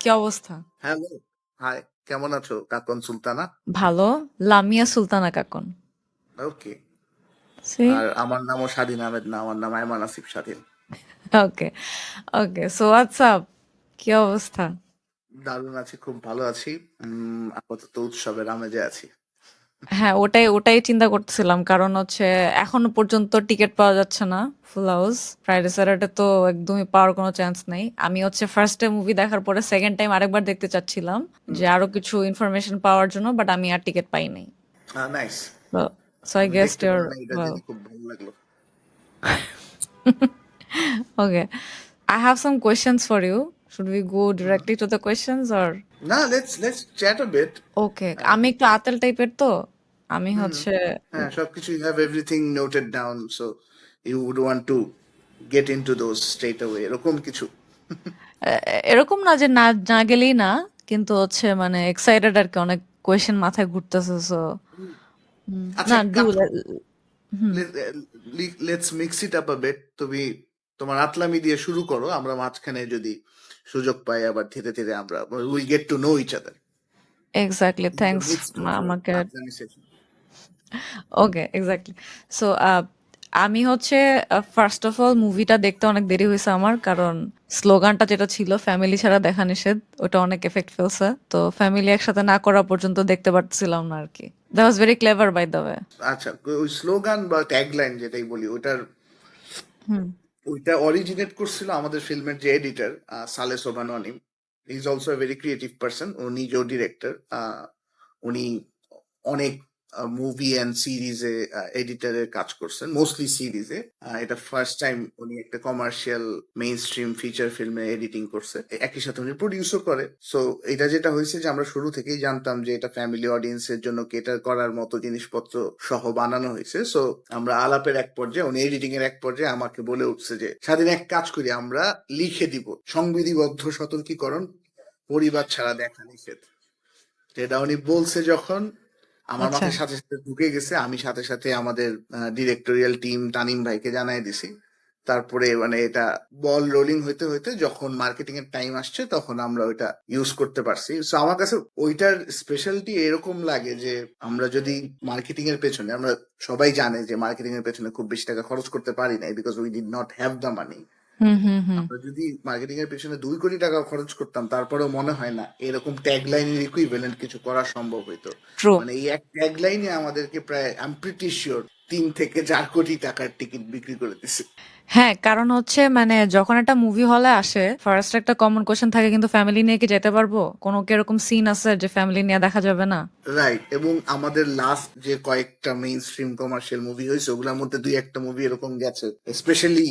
কি অবস্থা? Hello, high, কেমন আছো কাকন সুলতানা? ভালো। লামিয়া সুলতানা কাকন। ওকে। সি আর আমার নামও স্বাধীন আহমেদ না, আমার নাম আয়মান আসিফ স্বাধীন। ওকে ওকে, সো হোয়াটসঅ্যাপ, কি অবস্থা? দারুণ আছি, খুব ভালো আছি। আপাতত উৎসবের আমেজে আছি। হ্যাঁ, ওটাই ওটাই চিন্তা করতেছিলাম, কারণ হচ্ছে এখনো পর্যন্ত টিকিট পাওয়া যাচ্ছে না ফুল হাউস। ফ্রাইডে স্যাটারডে তো একদমই পাওয়ার কোনো চান্স নেই। আমি হচ্ছে ফার্স্ট টাইম মুভি দেখার পরে সেকেন্ড টাইম আরেকবার দেখতে চাচ্ছিলাম, যে আরো কিছু ইনফরমেশন পাওয়ার জন্য, বাট আমি আর টিকিট পাই নাই। নাইস। সো আই আমি গেস দেখতে ইউর পারি না, এটা ওয়েল। জেনে খুব ভালো লাগলো। Okay. I have some questions for you. Should we go directly to the questions or? না, let's chat a bit. Okay. আমি একটু আতেল টাইপের তো। আমি হুম। হচ্ছে হ্যাঁ, সবকিছু you have everything noted down, so you would want to get into those straight away, এরকম কিছু? এরকম না যে না না গেলেই না, কিন্তু হচ্ছে মানে এক্সাইটেড আর কি, অনেক কোয়েশ্চেন মাথায় ঘুরতেছে, সো আচ্ছা, না এক ডু। কাজ করো, hmm. Let's mix it up a bit. তুমি তোমার আতলামি দিয়ে শুরু করো, আমরা মাঝখানে যদি সুযোগ পাই আবার ধীরে ধীরে আমরা will get to know each other exactly, in the thanks midst of আমাকে। আতলামি সেশন। Okay, exactly. সো আমি হচ্ছে ফার্স্ট অফ অল মুভিটা দেখতে অনেক দেরি হয়েছে আমার, কারণ স্লোগানটা যেটা ছিল ফ্যামিলি ছাড়া দেখা নিষেধ, ওটা অনেক এফেক্ট ফেলছে, তো ফ্যামিলি একসাথে না করা পর্যন্ত দেখতে পারছিলাম না আর কি। That was very clever by the way. আচ্ছা, ওই স্লোগান বা ট্যাগলাইন যেটাই বলি, হুম। ওইটা অরিজিনেট করছিল আমাদের ফিল্মের যে এডিটর, সালে Sobhan Onim. He is also a very creative person, ও নিজেও ডিরেক্টর। উনি অনেক মুভি অ্যান্ড সিরিজে এডিটরের কাজ করছেন, মোস্টলি সিরিজে। এটা ফার্স্ট টাইম উনি একটা কমার্শিয়াল মেইন স্ট্রিম ফিচার ফিল্মে এডিটিং করছে, একই সাথে উনি প্রডিউসও করে। সো এটা যেটা হয়েছে যে আমরা শুরু থেকেই জানতাম যে এটা ফ্যামিলি অডিয়েন্সের জন্য কেটার করার মতো জিনিসপত্র সহ বানানো হয়েছে। সো আমরা আলাপের এক পর্যায়ে, উনি এডিটিং এর এক পর্যায়ে আমাকে বলে উঠছে যে স্বাধীন, এক কাজ করি, আমরা লিখে দিব সংবিধিবদ্ধ সতর্কীকরণ, পরিবার ছাড়া দেখা নিষেধ। এটা উনি বলছে যখন, আমার আচ্ছা। মাথায় সাথে সাথে ঢুকে গেছে। আমি সাথে সাথে আমাদের ডিরেক্টোরিয়াল টিম তানিম ভাইকে জানাই দিছি। তারপরে মানে এটা বল রোলিং হইতে হইতে যখন মার্কেটিং এর টাইম আসছে, তখন আমরা ওইটা ইউজ করতে পারছি। সো আমার কাছে ওইটার স্পেশালিটি এরকম লাগে যে আমরা যদি মার্কেটিং এর পেছনে, আমরা সবাই জানে যে মার্কেটিং এর পেছনে খুব বেশি টাকা খরচ করতে পারি নাই, because we did not have the money. Hmm hmm hmm. আমরা যদি মার্কেটিং এর পেছনে 2 কোটি টাকা খরচ করতাম, তারপরেও মনে হয় না এরকম ট্যাগলাইনের ইকুইভ্যালেন্ট কিছু করা সম্ভব হইতো। ট্রু। মানে এই এক ট্যাগলাইনে আমাদেরকে প্রায়, আই এম প্রিটি শিওর, 3 থেকে 4 কোটি টাকার টিকিট বিক্রি করে দিছে। হ্যাঁ, কারণ হচ্ছে মানে যখন একটা মুভি হলে আসে, ফার্স্ট একটা কমন কোশ্চেন থাকে, কিন্তু ফ্যামিলি নিয়ে কি যেতে পারবো? কোনো কি এরকম সিন আছে যে ফ্যামিলি নিয়ে দেখা যাবে না? রাইট। এবং আমাদের লাস্ট যে কয়েকটা মেইন স্ট্রিম কমার্শিয়াল মুভি হয়েছে, ওগুলোর মধ্যে 2-1টা মুভি এরকম গেছে, specially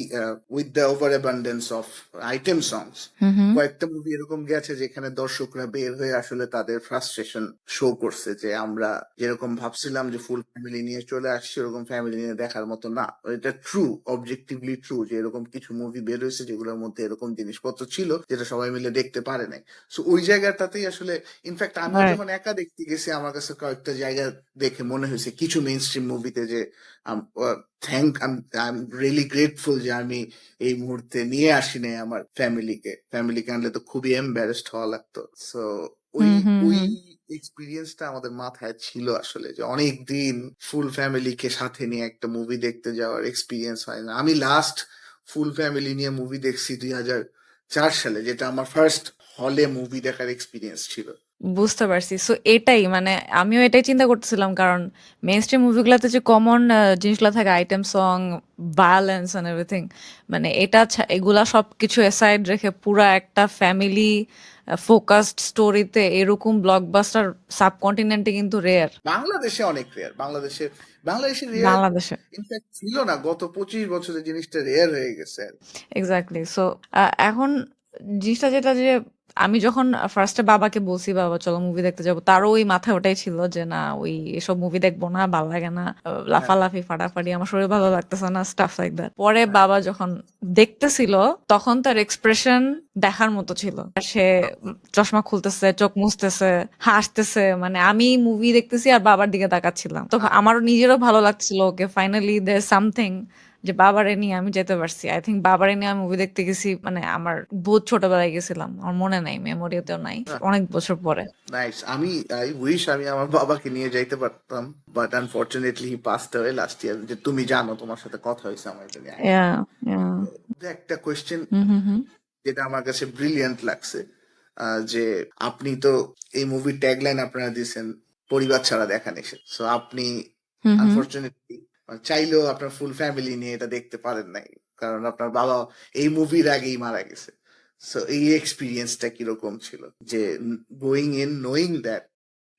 with the over abundance of item songs. Hmm hmm. কয়েকটা মুভি এরকম গেছে যেখানে দর্শকরা বের হয়ে আসলে তাদের ফ্রাস্ট্রেশন শো করছে, যে আমরা যেরকম ভাবছিলাম যে ফুল ফ্যামিলি নিয়ে চলে আসছি, ওরকম ফ্যামিলি নিয়ে দেখার মতো না। এটা ট্রু, অবজেক্টিভলি ট্রু, যে এরকম কিছু মুভি বের হয়েছে যেগুলোর মধ্যে এরকম জিনিসপত্র ছিল যেটা সবাই মিলে দেখতে পারে নাই। সো ওই জায়গাটাতেই আসলে, ইনফ্যাক্ট আমিও রাইট। যখন একা দেখতে গেছি, আমার কাছে কয়েকটা জায়গা দেখে মনে হয়েছে কিছু মেইন স্ট্রিম মুভিতে যে আই এম রিয়েলি গ্রেটফুল যে আমি এই মুহূর্তে নিয়ে আসি নাই আমার ফ্যামিলিকে আনলে তো খুবই এম্বারেসড হওয়া লাগতো। সো ওই হুম হুম ওই হুম। এক্সপিরিয়েন্সটা আমাদের মাথায় ছিল আসলে, যে অনেক দিন ফুল ফ্যামিলিকে সাথে নিয়ে একটা মুভি দেখতে যাওয়ার এক্সপিরিয়েন্স হয় না। আমি লাস্ট ফুল ফ্যামিলি নিয়ে মুভি দেখছি 2004 সালে, যেটা আমার ফার্স্ট হলে মুভি দেখার এক্সপিরিয়েন্স ছিল। বুঝতে পারছি। সো এটাই মানে আমিও এটাই চিন্তা করতেছিলাম, কারণ মেইনস্ট্রিম মুভিগুলোতে যে কমন জিনিসগুলো থাকে, item song, violence and everything, মানে এগুলা সবকিছু এসাইড রেখে পুরা একটা ফ্যামিলি ফোকাসড স্টোরিতে এরকম ব্লকবাস্টার সাবকন্টিনেন্টে কিন্তু রেয়ার। বাংলাদেশে অনেক রেয়ার। বাংলাদেশে রেয়ার বাংলাদেশে। ইনফ্যাক্ট ছিল না, গত 25 বছরে জিনিসটা রেয়ার হয়ে গেছে আর কি। এক্স্যাক্টলি। সো এখন জিনিসটা যেটা যে আমি যখন ফার্স্টে বাবাকে বলছি, বাবা চলো মুভি দেখতে যাবো, তারও ওই মাথায় ওটাই ছিল যে না, ওই এসব মুভি দেখবো না, ভালো লাগে না, হ্যাঁ, লাফালাফি ফাটাফাটি, আমার শরীর ভালো লাগতেছে না, স্টাফ লাইক দ্যাট। পরে হ্যাঁ। বাবা যখন দেখতেছিল, তখন তার এক্সপ্রেশন দেখার মতো ছিল। সে চশমা খুলতেছে, চোখ মুছতেছে, হাসতেছে, মানে আমি মুভি দেখতেছি আর বাবার দিকে তাকাচ্ছিলাম, তো আমারও নিজেরও ভালো লাগছিল, ওকে ফাইনালি দের সামথিং, যে বাবারে নিয়ে আমি যেতে পারছি। আই থিঙ্ক বাবারে নিয়ে আমি মুভি দেখতে গেছি, মানে আমার বহুত ছোটবেলায় গেছিলাম, আমার মনে নাই, মেমোরিতেও নাই, অনেক বছর পরে। নাইস। আই উইশ আমি আমার বাবাকে নিয়ে যাইতে পারতাম, but unfortunately he passed away last year. যে তুমি জানো, তোমার সাথে কথা হয়েছে আমার এটা নিয়ে আগে। ইয়া, ইয়া। একটা কোয়েশ্চেন হুম, হুম, হুম। যেটা আমার কাছে ব্রিলিয়ান্ট লাগছে, যে আপনি তো এই মুভির ট্যাগলাইন আপনারা দিয়েছেন, পরিবার ছাড়া দেখা নিষেধ। সো আপনি হুম, হুম। আনফরচুনেটলি চাইলেও আপনার ফুল ফ্যামিলি নিয়ে এটা দেখতে পারেন নাই, কারণ আপনার বাবা এই মুভির আগেই মারা গেছে। সো এই এক্সপিরিয়েন্সটা কিরকম ছিল, যে going in knowing that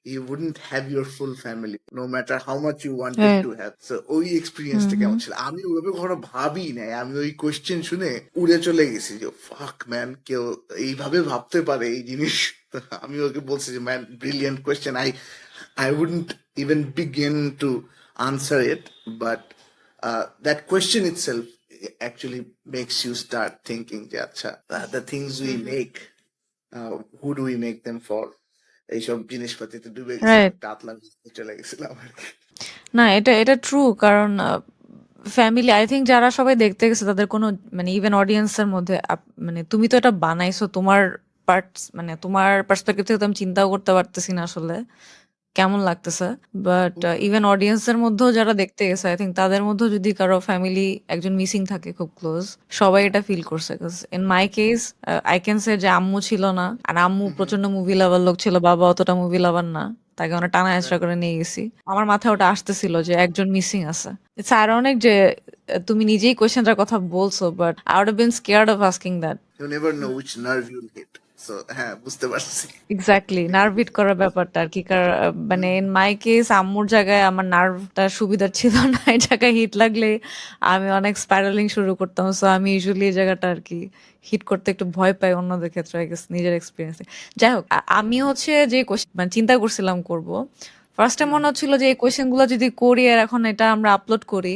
you wouldn't have your full family no matter how much you wanted right. to have, so ওই হুম, এক্সপিরিয়েন্সটা হুম। কেমন ছিল? আমি ওইভাবে কখনো ভাবি নাই, আমি ওই কোয়েশ্চেন শুনে উড়ে চলে গেছি যে ফাক ম্যান, কেউ এইভাবে ভাবতে পারে এই জিনিস। তো আমি ওকে বলছি যে man, brilliant question, I wouldn't even begin to answer it, but that question itself actually makes you start thinking যে আচ্ছা, the things we make, who do we make them for, এইসব জিনিসপাতিতে ডুবে গেছিলাম, রাইট। একটা আতলামি চলে গেছিলাম আর কি। না, এটা ট্রু, কারণ ফ্যামিলি, আই থিঙ্ক যারা সবাই দেখতে গেছে তাদের কোনো, মানে ইভেন অডিয়েন্সের মধ্যে মানে তুমি তো এটা বানাইছো তোমার পার্টস, মানে তোমার পার্সপেক্টিভ থেকে তো আমি চিন্তাও করতে পারতেছি না আসলে কেমন লাগতেছে। বাট ইভেন অডিয়েন্সের মধ্যেও যারা দেখতে গেছে, আই থিঙ্ক তাদের মধ্যেও যদি কারো ফ্যামিলি একজন মিসিং থাকে খুব ক্লোজ, সবাই এটা ফিল করছে। In my case I can say যে আম্মু ছিল না, আর আম্মু প্রচন্ড মুভি লাভার লোক ছিল, বাবা অতটা মুভি লাভার না, তাকে অনেক টানা হেঁচড়া করে নিয়ে গেছি। আমার মাথায় ওটা আসতেছিল যে একজন মিসিং আছে। ইটস আইরনিক যে তুমি নিজেই কোয়েশ্চেনটার কথা বলছো, but I would have been scared of asking that. You never know which nerve you'll hit. So হ্যাঁ, বুঝতে পারছি। এক্স্যাক্টলি, নার্ভ হিট করার ব্যাপারটা আর কি। মানে ইন মাই কেস আম্মুর জায়গায় আমার নার্ভটা সুবিধার ছিল না, এই জায়গায় হিট লাগলে আমি অনেক স্পাইরালিং শুরু করতাম। সো আমি ইউজুয়ালি এই জায়গাটা আর কি হিট করতে একটু ভয় পাই অন্যদের ক্ষেত্রে, আই গেস নিজের এক্সপিরিয়েন্সে। যাই হোক, আমি হচ্ছে যে মানে চিন্তা করছিলাম করব, ফার্স্টে মনে হচ্ছিল যে এই কোয়েশ্চেন গুলো যদি করি আর এখন এটা আমরা আপলোড করি,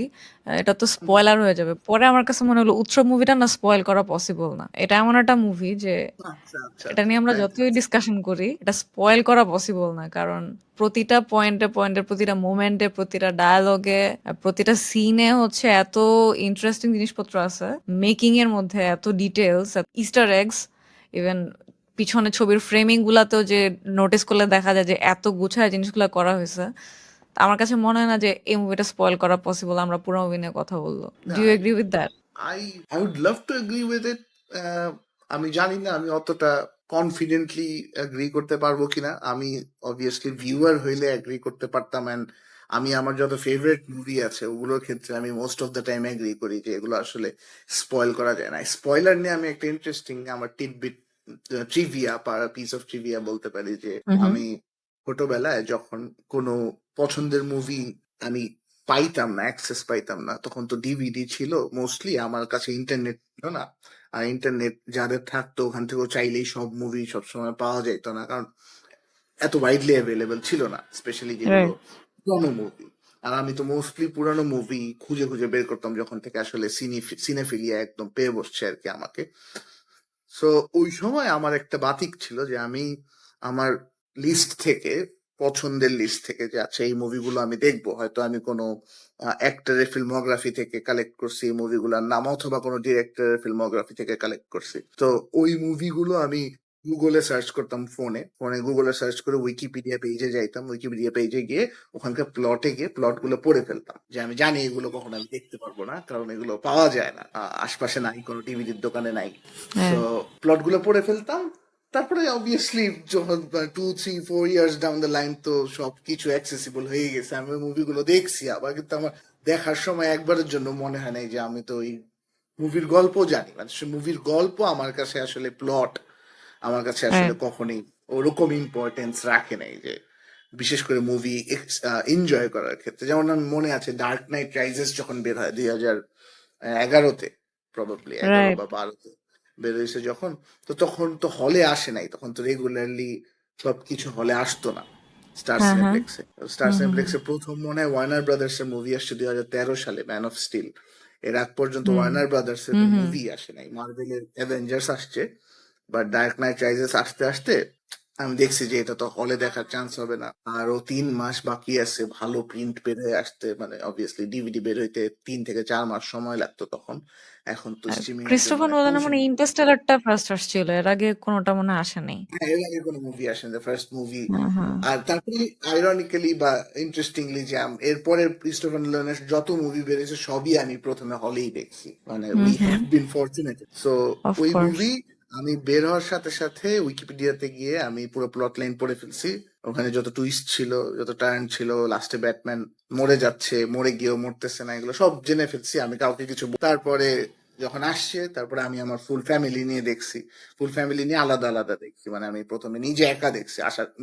এটা তো স্পয়লার হয়ে যাবে। পরে আমার কাছে মনে হলো উৎসব মুভিটা না স্পয়েল করা পসিবল না। এটা এমন একটা মুভি যে আচ্ছা আচ্ছা এটা আচ্ছা, নিয়ে আমরা হ্যাঁ। যতই ডিসকাশন করি এটা স্পয়েল করা পসিবল না, কারণ প্রতিটা পয়েন্টে পয়েন্টে, প্রতিটা মোমেন্টে, প্রতিটা ডায়ালগে, প্রতিটা সিনে হচ্ছে এত ইন্টারেস্টিং জিনিসপত্র আছে, মেকিং এর মধ্যে এত ডিটেলস, ইস্টার এগস, ইভেন পিছনে ছবির ফ্রেমিং গুলাতেও যে নোটিস করলে দেখা যায় যে এত গুছায় জিনিসগুলো করা হয়েছে। তা আমার কাছে মনে হয় না যে এই মুভিটা স্পয়েল করা পসিবল। আমরা পুরো মুভি নিয়ে কথা বললো, ডু না, you agree with that? I I would love to agree with it. আমি জানি না আমি অতটা কনফিডেন্টলি এগ্রি করতে পারবো কিনা। আমি অবভিয়াসলি ভিউয়ার হইলে এগ্রি করতে পারতাম, এন্ড আমি আমার যত ফেভারিট মুভি আছে ওগুলোর ক্ষেত্রে আমি most of the time agree করি যে এগুলো আসলে স্পয়েল করা যায় না। স্পয়লার নিয়ে আমি একটা ইন্টারেস্টিং আমার টিডবিট, ট্রিভিয়া, পিস অফ ট্রিভিয়া বলতে পারি, যে হুম, আমি ছোটবেলায় যখন কোনো পছন্দের মুভি আমি পাইতাম না, অ্যাক্সেস পাইতাম না, তখন তো ডিভিডি ছিল মোস্টলি, আমার কাছে ইন্টারনেট ছিল না। আর ইন্টারনেট যাদের থাকতো ওখান থেকেও চাইলেই সব মুভি সবসময় পাওয়া যেত না, কারণ এত ওয়াইডলি অ্যাভেলেবেল ছিল না, স্পেশালি যেগুলো রাইট। পুরানো মুভি। আর আমি তো মোস্টলি পুরানো মুভি খুঁজে খুঁজে বের করতাম যখন থেকে আসলে সিনেফিলিয়া একদম পেয়ে বসছে আর কি আমাকে। সো ওই সময় আমার একটা বাতিক ছিল যে আমি আমার লিস্ট থেকে, পছন্দের লিস্ট থেকে, যে আচ্ছা এই মুভিগুলো আমি দেখবো, হয়তো আমি কোনো অ্যাক্টরের ফিল্মোগ্রাফি থেকে কালেক্ট করছি এই মুভিগুলোর নাম, অথবা কোনো ডিরেক্টরের ফিল্মোগ্রাফি থেকে কালেক্ট করছি। তো ওই মুভিগুলো আমি গুগলে সার্চ করতাম, ফোনে ফোনে গুগলে সার্চ করে উইকিপিডিয়া পেজে যাইতাম, উইকিপিডিয়া পেজে গিয়ে ওখানকার প্লটে গিয়ে প্লট গুলো পড়ে ফেলতাম, যে আমি জানি এগুলো কখনো আমি দেখতে পারবো না, কারণ এগুলো পাওয়া যায় না, আশপাশে নাই, কোনো টিভির দোকানে নাই। হ্যাঁ, সো প্লট গুলো পড়ে ফেলতাম। তারপরে অবভিয়াসলি যখন 2 3 4 ইয়ার্স ডাউন দ্য লাইন তো সবকিছু অ্যাক্সেসিবল হয়ে গেছে, আমি ওই মুভিগুলো দেখছি আবার, কিন্তু আমার দেখার সময় একবারের জন্য মনে হয় নাই যে আমি তো ওই মুভির গল্প জানি, মানে মুভির গল্প আমার কাছে আসলে প্লট আমার কাছে আসলে রাইট। কখনোই ওরকম ইম্পর্টেন্স রাখে নাই, যে বিশেষ করে মুভি এনজয় করার ক্ষেত্রে। যেমন আমার মনে আছে ডার্ক নাইট রাইজেস যখন বের হয় 2011-তে, প্রবাবলি 11 রাইট। বা 12-তে বের হয়েছে যখন, তো তখন তো হলে আসে নাই, তখন তো রেগুলারলি সবকিছু হলে আসতো না। স্টার হ্যাঁ, হ্যাঁ। সিনেপ্লেক্সে স্টার হুম, হুম, হুম। সিনেপ্লেক্সে প্রথম মনে হয় ওয়ার্নার ব্রাদার্স এর মুভি আসছে 2013 সালে, ম্যান অফ স্টিল। এর আগ পর্যন্ত হুম, ওয়ার্নার ব্রাদার্স এর হুম। মুভি আসে নাই। মার্ভেলের অ্যাভেঞ্জার্স আসছে, বাট ডার্ক নাইট রাইজেস আসতে আসতে আমি দেখছি যে এটা তো হলে দেখার চান্স হবে না, আরো 3 মাস বাকি আছে ভালো প্রিন্ট বের হয়ে আসতে, মানে অবভিয়াসলি ডিভিডি বের হইতে 3 থেকে 4 মাস সময় লাগতো তখন। এখন তো স্ট্রিমিং এর জন্য ক্রিস্টোফার একদম নোলানের মানে সুবিধা। ইন্টারস্টেলারটা ফার্স্ট আসছিল, এর আগে কোনোটা মনে হয় আসেনি। হ্যাঁ, এর আগে কোনো মুভি আসেন, দ্য ফার্স্ট মুভি। হ্যাঁ হ্যাঁ। আর তারপরে আইরনিক্যালি বা ইন্টারেস্টিংলি যে এরপরে ক্রিস্টোফার নোলানের যত মুভি বেরিয়েছে সবই আমি প্রথমে হলেই দেখছি, মানে hmm we hmm. Have been fortunate. So of ওই কোর্স। মুভি আমি বের হওয়ার সাথে সাথে উইকিপিডিয়াতে গিয়ে আমি পুরো প্লট লাইন পড়ে ফেলছি। ওখানে যত টুইস্ট ছিল, যত টার্ন ছিল, লাস্টে ব্যাটম্যান মরে যাচ্ছে, মরে গিয়েও মরতেছে না, এগুলো সব জেনে ফেলছি। আমি কাউকে কিছু তারপরে যখন আসছে, তারপরে আমি আমার ফুল ফ্যামিলি নিয়ে দেখছি। ফুল ফ্যামিলি নিয়ে আলাদা আলাদা দেখছি, মানে আমি প্রথমে নিজে একা দেখছি,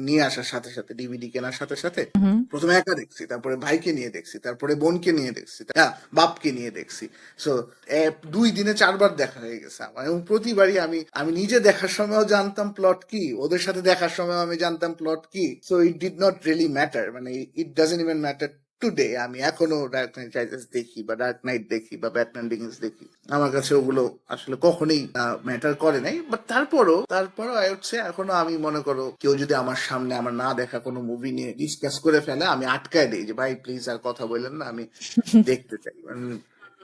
নিয়ে আসার সাথে সাথে, ডিভিডি কেনার সাথে সাথে হুম। প্রথমে একা দেখছি, তারপরে ভাইকে নিয়ে দেখছি, তারপরে বোনকে নিয়ে দেখছি, হ্যাঁ বাপকে নিয়ে দেখছি। সো 2 দিনে 4 বার দেখা হয়ে গেছে আমার, এবং প্রতিবারই আমি আমি নিজে দেখার সময়ও জানতাম প্লট কি, ওদের সাথে দেখার সময় আমি জানতাম প্লট কি। So it did not really matter, মানে it doesn't even matter today. আমি এখনো ডার্ক নাইট রাইজেস দেখি বা ডার্ক নাইট দেখি বা ব্যাটম্যান বিগিনস দেখি, আমার কাছে ওগুলো আসলে কখনোই ম্যাটার করে নাই। বাট তারপরও আই উড সে এখনো আমি মনে করো কেউ যদি আমার সামনে আমার না দেখা কোনো মুভি নিয়ে ডিসকাস করে ফেলে, আমি আটকায় দিই যে ভাই প্লিজ আর কথা বললেন না, আমি দেখতে চাই।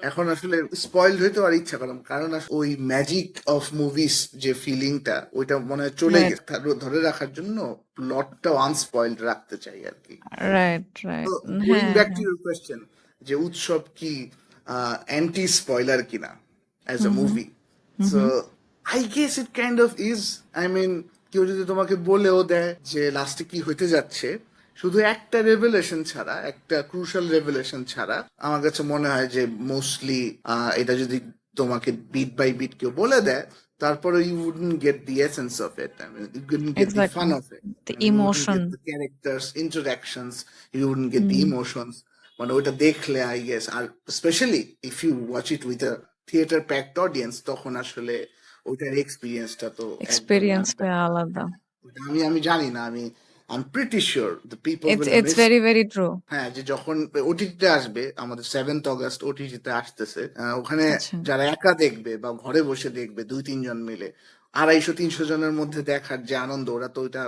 এখন আসলে স্পয়েলড হইতে আর ইচ্ছা করলাম, কারণ ওই ম্যাজিক অফ মুভিস যে ফিলিংটা, ওইটা মনে হয় চলে রাইট গেছে। ধরে রাখার জন্য প্লটটা আনস্পয়েলড রাখতে চাই আর কি। রাইট তো রাইট। গোয়িং হ্যাঁ ব্যাক টু হ্যাঁ। ইউর কোয়েশ্চেন, যে উৎসব কি অ্যান্টি স্পয়লার কিনা as a hmm hmm. Movie, hmm so hmm. I guess it kind of is. I mean, কেউ যদি তোমাকে বলেও দেয় যে লাস্টে কি হইতে যাচ্ছে, শুধু একটা রেভেলেশন ছাড়া, একটা ক্রুশাল রেভেলেশন ছাড়া, আমার কাছে মনে হয় যে মোস্টলি এটা যদি তোমাকে বিট বাই বিট কেউ বলে দেয়, তারপরে you wouldn't get the essence of it. I mean, you wouldn't get the fun exactly. of it. The I mean, you wouldn't emotion. get the characters, interactions, you wouldn't get the hmm. emotions. মানে ওইটা দেখলে I guess, আর specially if you watch it with a theatre packed audience, তখন আসলে ওইটার এক্সপিরিয়েন্সটা তো একদমই এক্সপেরিয়েন্সটা আনপ্যাক। আলাদা। হ্যাঁ, ওইটা আমি আমি জানি না, I'm pretty sure the people will it's miss। Very very true. হ্যাঁ, যে যখন ওটিটিতে আসবে, আমাদের 7th অগাস্ট ওটিটিতে আসতেছে, ওখানে আচ্ছা। যারা একা দেখবে বা ঘরে বসে দেখবে 2-3 জন মিলে, 250-300 জনের মধ্যে দেখার যে আনন্দ, ওরা তো ওইটা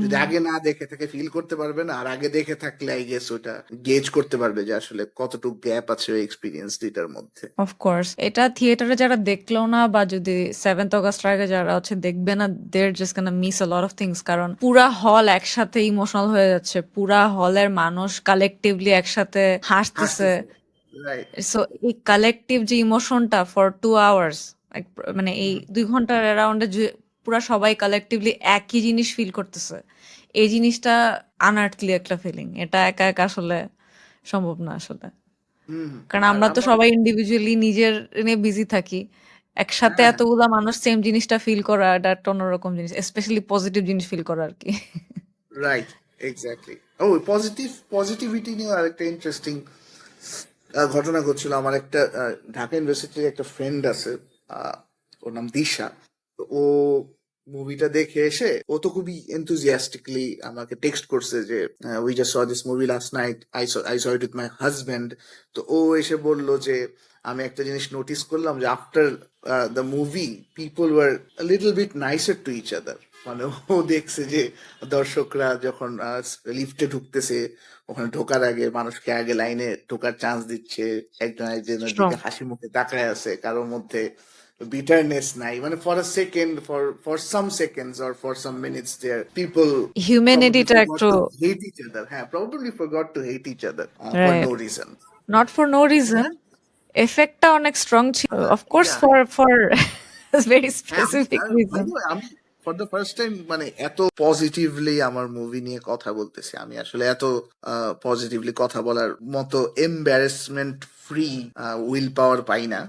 যদি হুম। আগে না দেখে থাকে ফিল করতে পারবে না, আর আগে দেখে থাকলে আই গেস ওইটা গেজ করতে পারবে যে আসলে কতটুকু গ্যাপ আছে ওই এক্সপিরিয়েন্স দুইটার মধ্যে। অফ কোর্স এটা থিয়েটারে যারা দেখলো না, বা যদি 7th অগাস্ট আগে যারা হচ্ছে দেখবে না, they're just gonna miss a lot of things. কারণ পুরা হল একসাথে ইমোশনাল হয়ে যাচ্ছে, পুরা হলের মানুষ কালেকটিভলি একসাথে হাসতেছে। হাসতেছে, রাইট। সো এই কালেকটিভ যে ইমোশনটা ফর 2 আওয়ার্স, মানে এই 2 ঘন্টার অ্যারাউন্ডে পুরা সবাই কালেকটিভলি একই জিনিস ফিল করতেছে, এই জিনিসটা আনআর্থলি একটা ফিলিং। এটা একা একা আসলে সম্ভব না আসলে। হম। কারণ আর আমরা তো আমার, সবাই ইন্ডিভিজুয়ালি নিজের নিয়ে বিজি থাকি, একসাথে হ্যাঁ, এতগুলা মানুষ সেম জিনিসটা ফিল করা, এটা একটা অন্যরকম জিনিস, স্পেশালি পজিটিভ জিনিস ফিল করা আর কি। Right, exactly. ও, পজিটিভিটি নিয়ে আরেকটা ইন্টারেস্টিং ঘটনা ঘটছিল। আমার একটা ঢাকা ইউনিভার্সিটির একটা ফ্রেন্ড আছে, আহ, ওর নাম দিশা। তো ও মুভিটা দেখে এসে ও তো খুবই এনথুজিয়াস্টিকলি আমাকে টেক্সট করছে যে we just saw this movie last night, I saw it with my husband. তো ও এসে বলল যে আমি একটা জিনিস নোটিস করলাম যে after the movie people were little bit nicer to each other. মানে ও দেখছে যে দর্শকরা যখন লিফটে ঢুকতেছে, ওখানে ঢোকার আগে মানুষকে আগে লাইনে ঢোকার চান্স দিচ্ছে, একজন একজনের দিকে Strong. হাসি মুখে তাকায় আছে, কারোর মধ্যে বিটারনেস নাই, মানে for a second, for some seconds or for some minutes there people probably হিউম্যানিটিটা forgot একটু। to hate each other. হ্যাঁ, probably forgot to hate each other for no right. reason. Not for no তাই reason. না? এফেক্টটা অনেক strong ছিল, of course Yeah, for very হ্যাঁ, specific by reason. the way, আমি ফর দ্য ফার্স্ট টাইম মানে এত পজিটিভলি আমার মুভি নিয়ে কথা বলতেছি। আমি আসলে এত পজিটিভলি কথা বলার মতো এম্বারেসমেন্ট ফ্রি উইল পাওয়ার পাই না,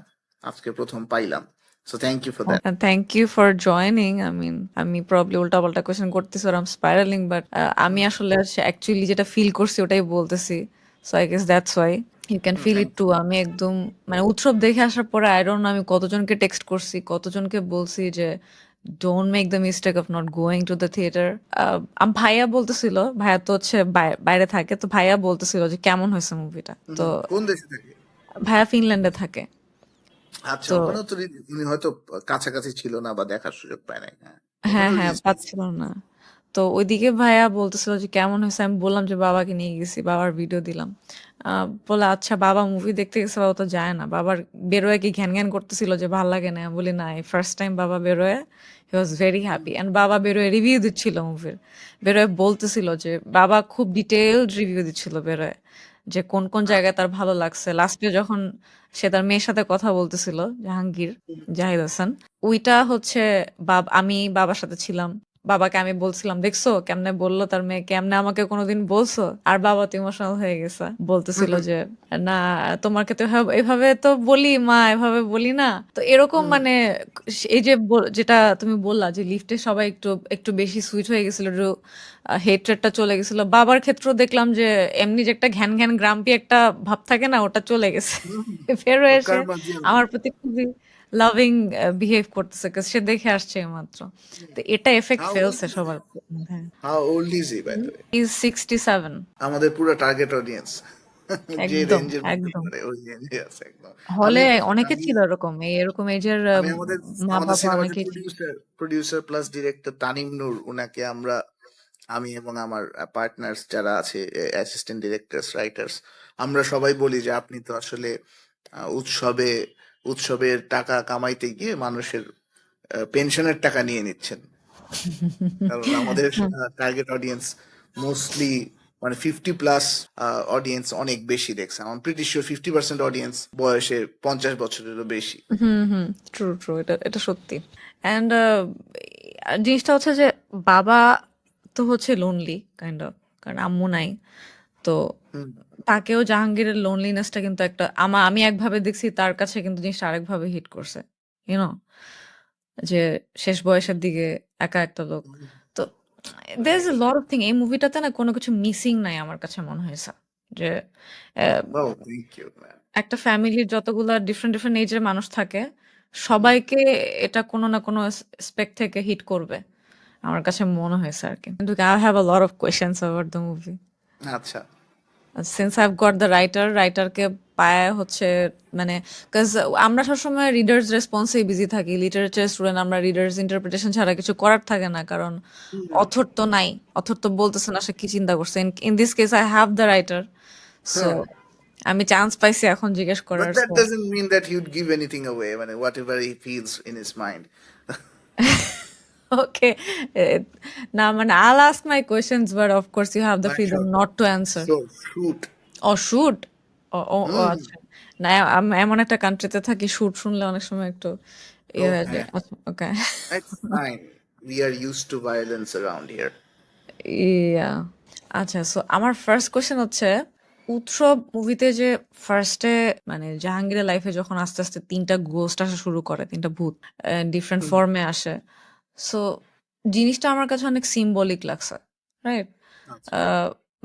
আজকে প্রথম পাইলাম। So thank you for that. Thank you for joining. I mean আমি প্রবলি উল্টা পাল্টা কোয়েশ্চেন করতেছি, আর আম স্পাইরালিং, বাট আমি আসলে অ্যাকচুয়ালি যেটা ফিল করছি ওটাই বলতেছি। So I guess that's why you can feel it thank to. You. আমি একদম মানে উৎসব দেখে আসার পরে আই ডোন্ট নো আমি কতজনকে টেক্সট করছি, কতজনকে বলছি যে don't make the mistake of not going to the theatre. ভাইয়া বলতেছিল, ভাইয়া তো হচ্ছে বাইরে থাকে, তো ভাইয়া বলতেছিল যে কেমন হয়েছে মুভিটা। তো কোন দেশে থাকে? ভাইয়া ফিনল্যান্ডে থাকে। আচ্ছা, তো ওখানেও তো উনি হয়তো কাছাকাছি ছিল না বা দেখার সুযোগ পায় নাই। হ্যাঁ, হ্যাঁ ওখানেও হ্যাঁ রিলিজ পেয়েছে। পাচ্ছিল না। তো ওইদিকে ভাইয়া বলতেছিল যে কেমন হয়েছে, আমি বললাম যে বাবাকে নিয়ে গেছি, বাবার ভিডিও দিলাম। বলে আচ্ছা বাবা মুভি দেখতে গেছে, বাবা তো যায় না, বাবার বেরোয় কি ঘ্যান ঘ্যান করতেছিল যে ভাল লাগে না, আমি বলি না, ফার্স্ট টাইম বাবা বেরোয় হি ওয়াজ ভেরি হ্যাপি, অ্যান্ড বাবা বেরোয় রিভিউ দিচ্ছিল মুভির, বেরোয় বলতেছিল যে বাবা খুব ডিটেইলড রিভিউ দিচ্ছিল বেরোয়, যে কোন কোন জায়গায় তার ভালো লাগছে। লাস্টে যখন সে তার মেয়ের সাথে কথা বলতেছিল, জাহাঙ্গীর জাহিদ হাসান, ওইটা হচ্ছে আমি বাবার সাথে ছিলাম, বাবাকে আমি বলছিলাম দেখছো কেমনে বললো তার মেয়ে, কেমনে আমাকে কোনোদিন বলছো, আর বাবা তো ইমোশনাল হয়ে গেছে, বলতেছিল যে না তোমাকে তো এভাবে তো বলি মা, এভাবে বলি না। তো এরকম মানে এই যে যেটা তুমি বললা যে লিফটে সবাই একটু একটু বেশি সুইট হয়ে গেছিল, একটু হেট্রেটটা চলে গেছিল, বাবার ক্ষেত্রেও দেখলাম যে এমনি যে একটা ঘ্যান ঘ্যান গ্রাম্পি একটা ভাব থাকে না, ওটা চলে গেছে। বের হয়ে এসে কার মাঝে আমার প্রতি খুবই লাভিং বিহেভ করতেছে, 'cause সে দেখে আসছে মাত্র। তো এটা এফেক্ট হাউ ওল্ড ফেলছে ইজ সবার মধ্যে। How old is he by the way? Is 67। আমাদের পুরো টার্গেট অডিয়েন্স যে একদম, রেঞ্জের মুভি একদম। করে ওই রেঞ্জে আছে একদম। হলে আমি অনেকে আমি ছিল এরকম, এরকম এজের আমি আমাদের মা আমাদের বাবা সিনেমার যে অনেকেই ছিল। প্রডিউসার প্লাস ডিরেক্টর তানিম নূর, উনাকে আমি এবং আমার পার্টনার্স যারা আছে, অ্যাসিস্ট্যান্ট ডিরেক্টরস, রাইটার্স, আমরা সবাই বলি যে আপনি তো আসলে উৎসবে উৎসবের টাকা কামাইতে গিয়ে মানুষের পেনশনের টাকা নিয়ে নিচ্ছেন। কারণ আমাদের টার্গেট অডিয়েন্স মোস্টলি মানে 50+ অডিয়েন্স অনেক বেশি দেখছে। আমি প্রিটি শিওর 50% অডিয়েন্স বয়সে 50 বছরেরও বেশি। Hmm, hmm. True, true. এটা এটা সত্যি। অ্যান্ড জিনিসটা হচ্ছে যে বাবা তো হচ্ছে লোনলি কাইন্ড অফ, কারণ আম্মু নাই। তো হুম, তাকেও জাহাঙ্গীরের লোনলিনেসটা কিন্তু একটা আমি একভাবে দেখছি, তার কাছে কিন্তু জিনিসটা আরেকভাবে হিট করছে। ইউনো যে শেষ বয়সের দিকে একা একটা লোক। তো there is a right. lot of thing এই মুভিটাতে না কোনো কিছু মিসিং নাই আমার কাছে মনে হয়েছে। যে আহ, ও থ্যাংক ইউ ম্যাম। একটা ফ্যামিলির যতগুলা ডিফারেন্ট ডিফারেন্ট এজের মানুষ থাকে, সবাইকে এটা কোনো না কোনো স্পেক্ট থেকে হিট করবে, আমার কাছে মনে হয়েছে আর কি। কিন্তু I have a lot of questions about the movie, আচ্ছা। সিন্স আইভ গট দ্য রাইটারকে পায় হচ্ছে, মানে কাজ আমরা সবসময় রিডার্স রেসপন্সেই বিজি থাকি, লিটারেচার স্টুডেন্ট, আমরা রিডার্স ইন্টারপ্রিটেশন ছাড়া কিছু করার থাকে না, কারণ অথর তো নাই, অথর তো বলতেছে না সে কি চিন্তা করছে। In this case I have the writer, so হ্যাঁ, আমি চান্স পাইছি এখন জিজ্ঞেস but করার। that doesn't mean that he'd give anything away. মানে whatever he feels in his mind. ওকে, না মানে I'll ask my questions, but of course you have the Why, freedom sure. not to answer. So shoot. ও shoot, ও হুম, আচ্ছা। না এমন একটা কান্ট্রিতে থাকি, শুট শুনলে অনেক সময় একটু ইয়ে ও হয়ে যায়। হ্যাঁ, আচ্ছা, ওকে। it's fine. We are used to violence around here. ইয়া, আচ্ছা, সো আমার ফার্স্ট কোশ্চেন হচ্ছে, উৎসব মুভিতে যে ফার্স্টে মানে জাহাঙ্গীরের লাইফে যখন আস্তে আস্তে তিনটা গোস্ট আসা শুরু করে, তিনটা ভূত ডিফারেন্ট হুম, ফর্মে আসে, সো জিনিসটা আমার কাছে অনেক সিম্বলিক লাগছে, রাইট? আচ্ছা।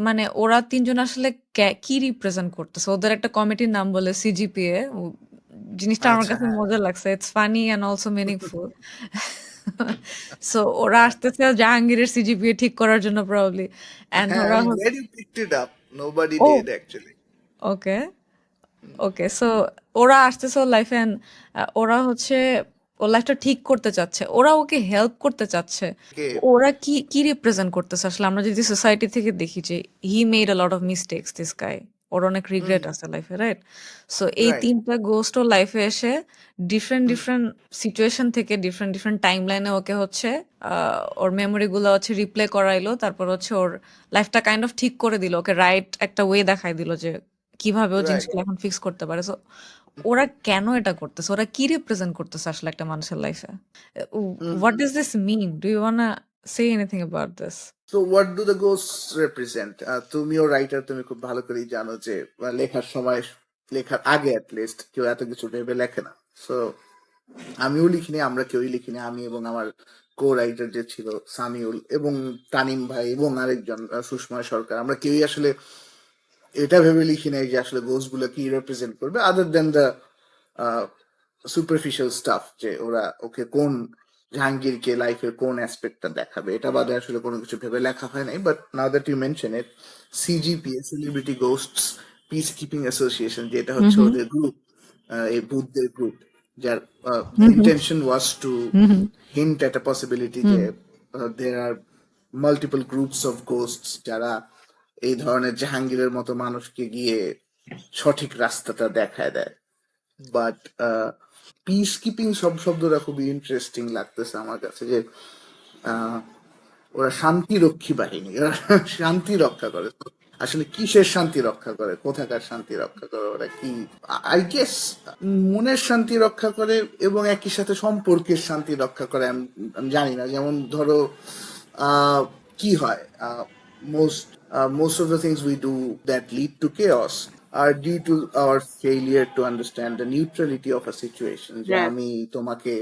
মানে ওরা তিনজন আসলে কি রিপ্রেজেন্ট করতেছে, ওদের একটা কমিটির নাম বলে সিজিপিএ, জিনিসটা আমার আচ্ছা, কাছে হ্যাঁ। মজা লাগছে, it's funny and also meaningful. So ওরা আসতেছে জাহাঙ্গীরের সিজিপিএ ঠিক করার জন্য প্রবাবলি, অ্যান্ড হ্যাঁ, ওরা I'm glad you picked it up. Nobody ও did actually. Okay, okay, so ওরা আসতেছে ওর লাইফে, ওরা হচ্ছে ওর লাইফটা ঠিক করতে চাচ্ছে, ওরা ওকে হেল্প করতে চাচ্ছে। Okay, ওরা কি কি রিপ্রেজেন্ট করতেছে আসলে, আমরা যদি সোসাইটি থেকে দেখি যে he made a lot of mistakes this guy, ওর অনেক রিগ্রেট হুম, আছে লাইফে, রাইট? সো এই right. তিনটা গোস্ট ওর লাইফে এসে ডিফারেন্ট হুম, ডিফারেন্ট সিচুয়েশন থেকে ডিফারেন্ট ডিফারেন্ট টাইম লাইনে ওকে হচ্ছে ওর মেমোরি গুলো হচ্ছে রিপ্লে করাইলো, তারপর হচ্ছে ওর লাইফটা কাইন্ড অফ ঠিক করে দিল, ওকে রাইট একটা ওয়ে দেখাই দিল যে কিভাবে ও right. জিনিসগুলো এখন ফিক্স করতে পারে। সো ওরা কেন এটা করতেছে, ওরা কি রিপ্রেজেন্ট করতেছে আসলে একটা মানুষের লাইফে, hmm, what does this mean, do you wanna say anything about this? So what do the ghosts represent? তুমিও রাইটার, তুমি খুব ভালো করেই জানো যে লেখার সময়, লেখার আগে অ্যাট লিস্ট কেউ এত কিছু ভেবে লেখে না। সো আমিও লিখিনি, আমরা কেউই লিখিনি, আমি এবং আমার কো রাইটার যে ছিল সামিউল এবং তানিম ভাই এবং আরেকজন সুষময় সরকার, আমরা কেউই আসলে এটা ভেবে লিখি নাই যে আসলে গোস্ট গুলো কি রিপ্রেজেন্ট করবে, আদার দেন দ্য সুপারফিশিয়াল স্টাফ, যে ওরা ওকে কোন জাহাঙ্গীরকে লাইফের কোন অ্যাসপেক্টটা দেখাবে, এটা বাদে আসলে কোনো কিছু ভেবে লেখা হয় নাই। But now that you mention it, CGPA, celebrity ghosts peace keeping association, যেটা হুম হচ্ছে হুম ওদের গ্রুপ, এই ভূতদের গ্রুপ, যার hmm hmm intention was to hmm hint at a possibility hmm যে there are multiple groups of ghosts যারা এই ধরনের জাহাঙ্গীরের মতো মানুষকে গিয়ে সঠিক রাস্তাটা দেখায় দেয়। বাট পিস কিপিং সব শব্দটা খুবই ইন্টারেস্টিং লাগতেছে আমার কাছে, যে আহ, ওরা শান্তিরক্ষী বাহিনী, ওরা শান্তি রক্ষা করে। আসলে কিসের শান্তি রক্ষা করে, কোথাকার শান্তি রক্ষা করে, ওরা কি, আই গেস মনের শান্তি রক্ষা করে এবং একই সাথে সম্পর্কের শান্তি রক্ষা করে। আমি জানি না, যেমন ধরো কি হয়, most of the things we do that lead to chaos are due to our failure to understand the neutrality of a situation. যে Right. আমি তোমাকে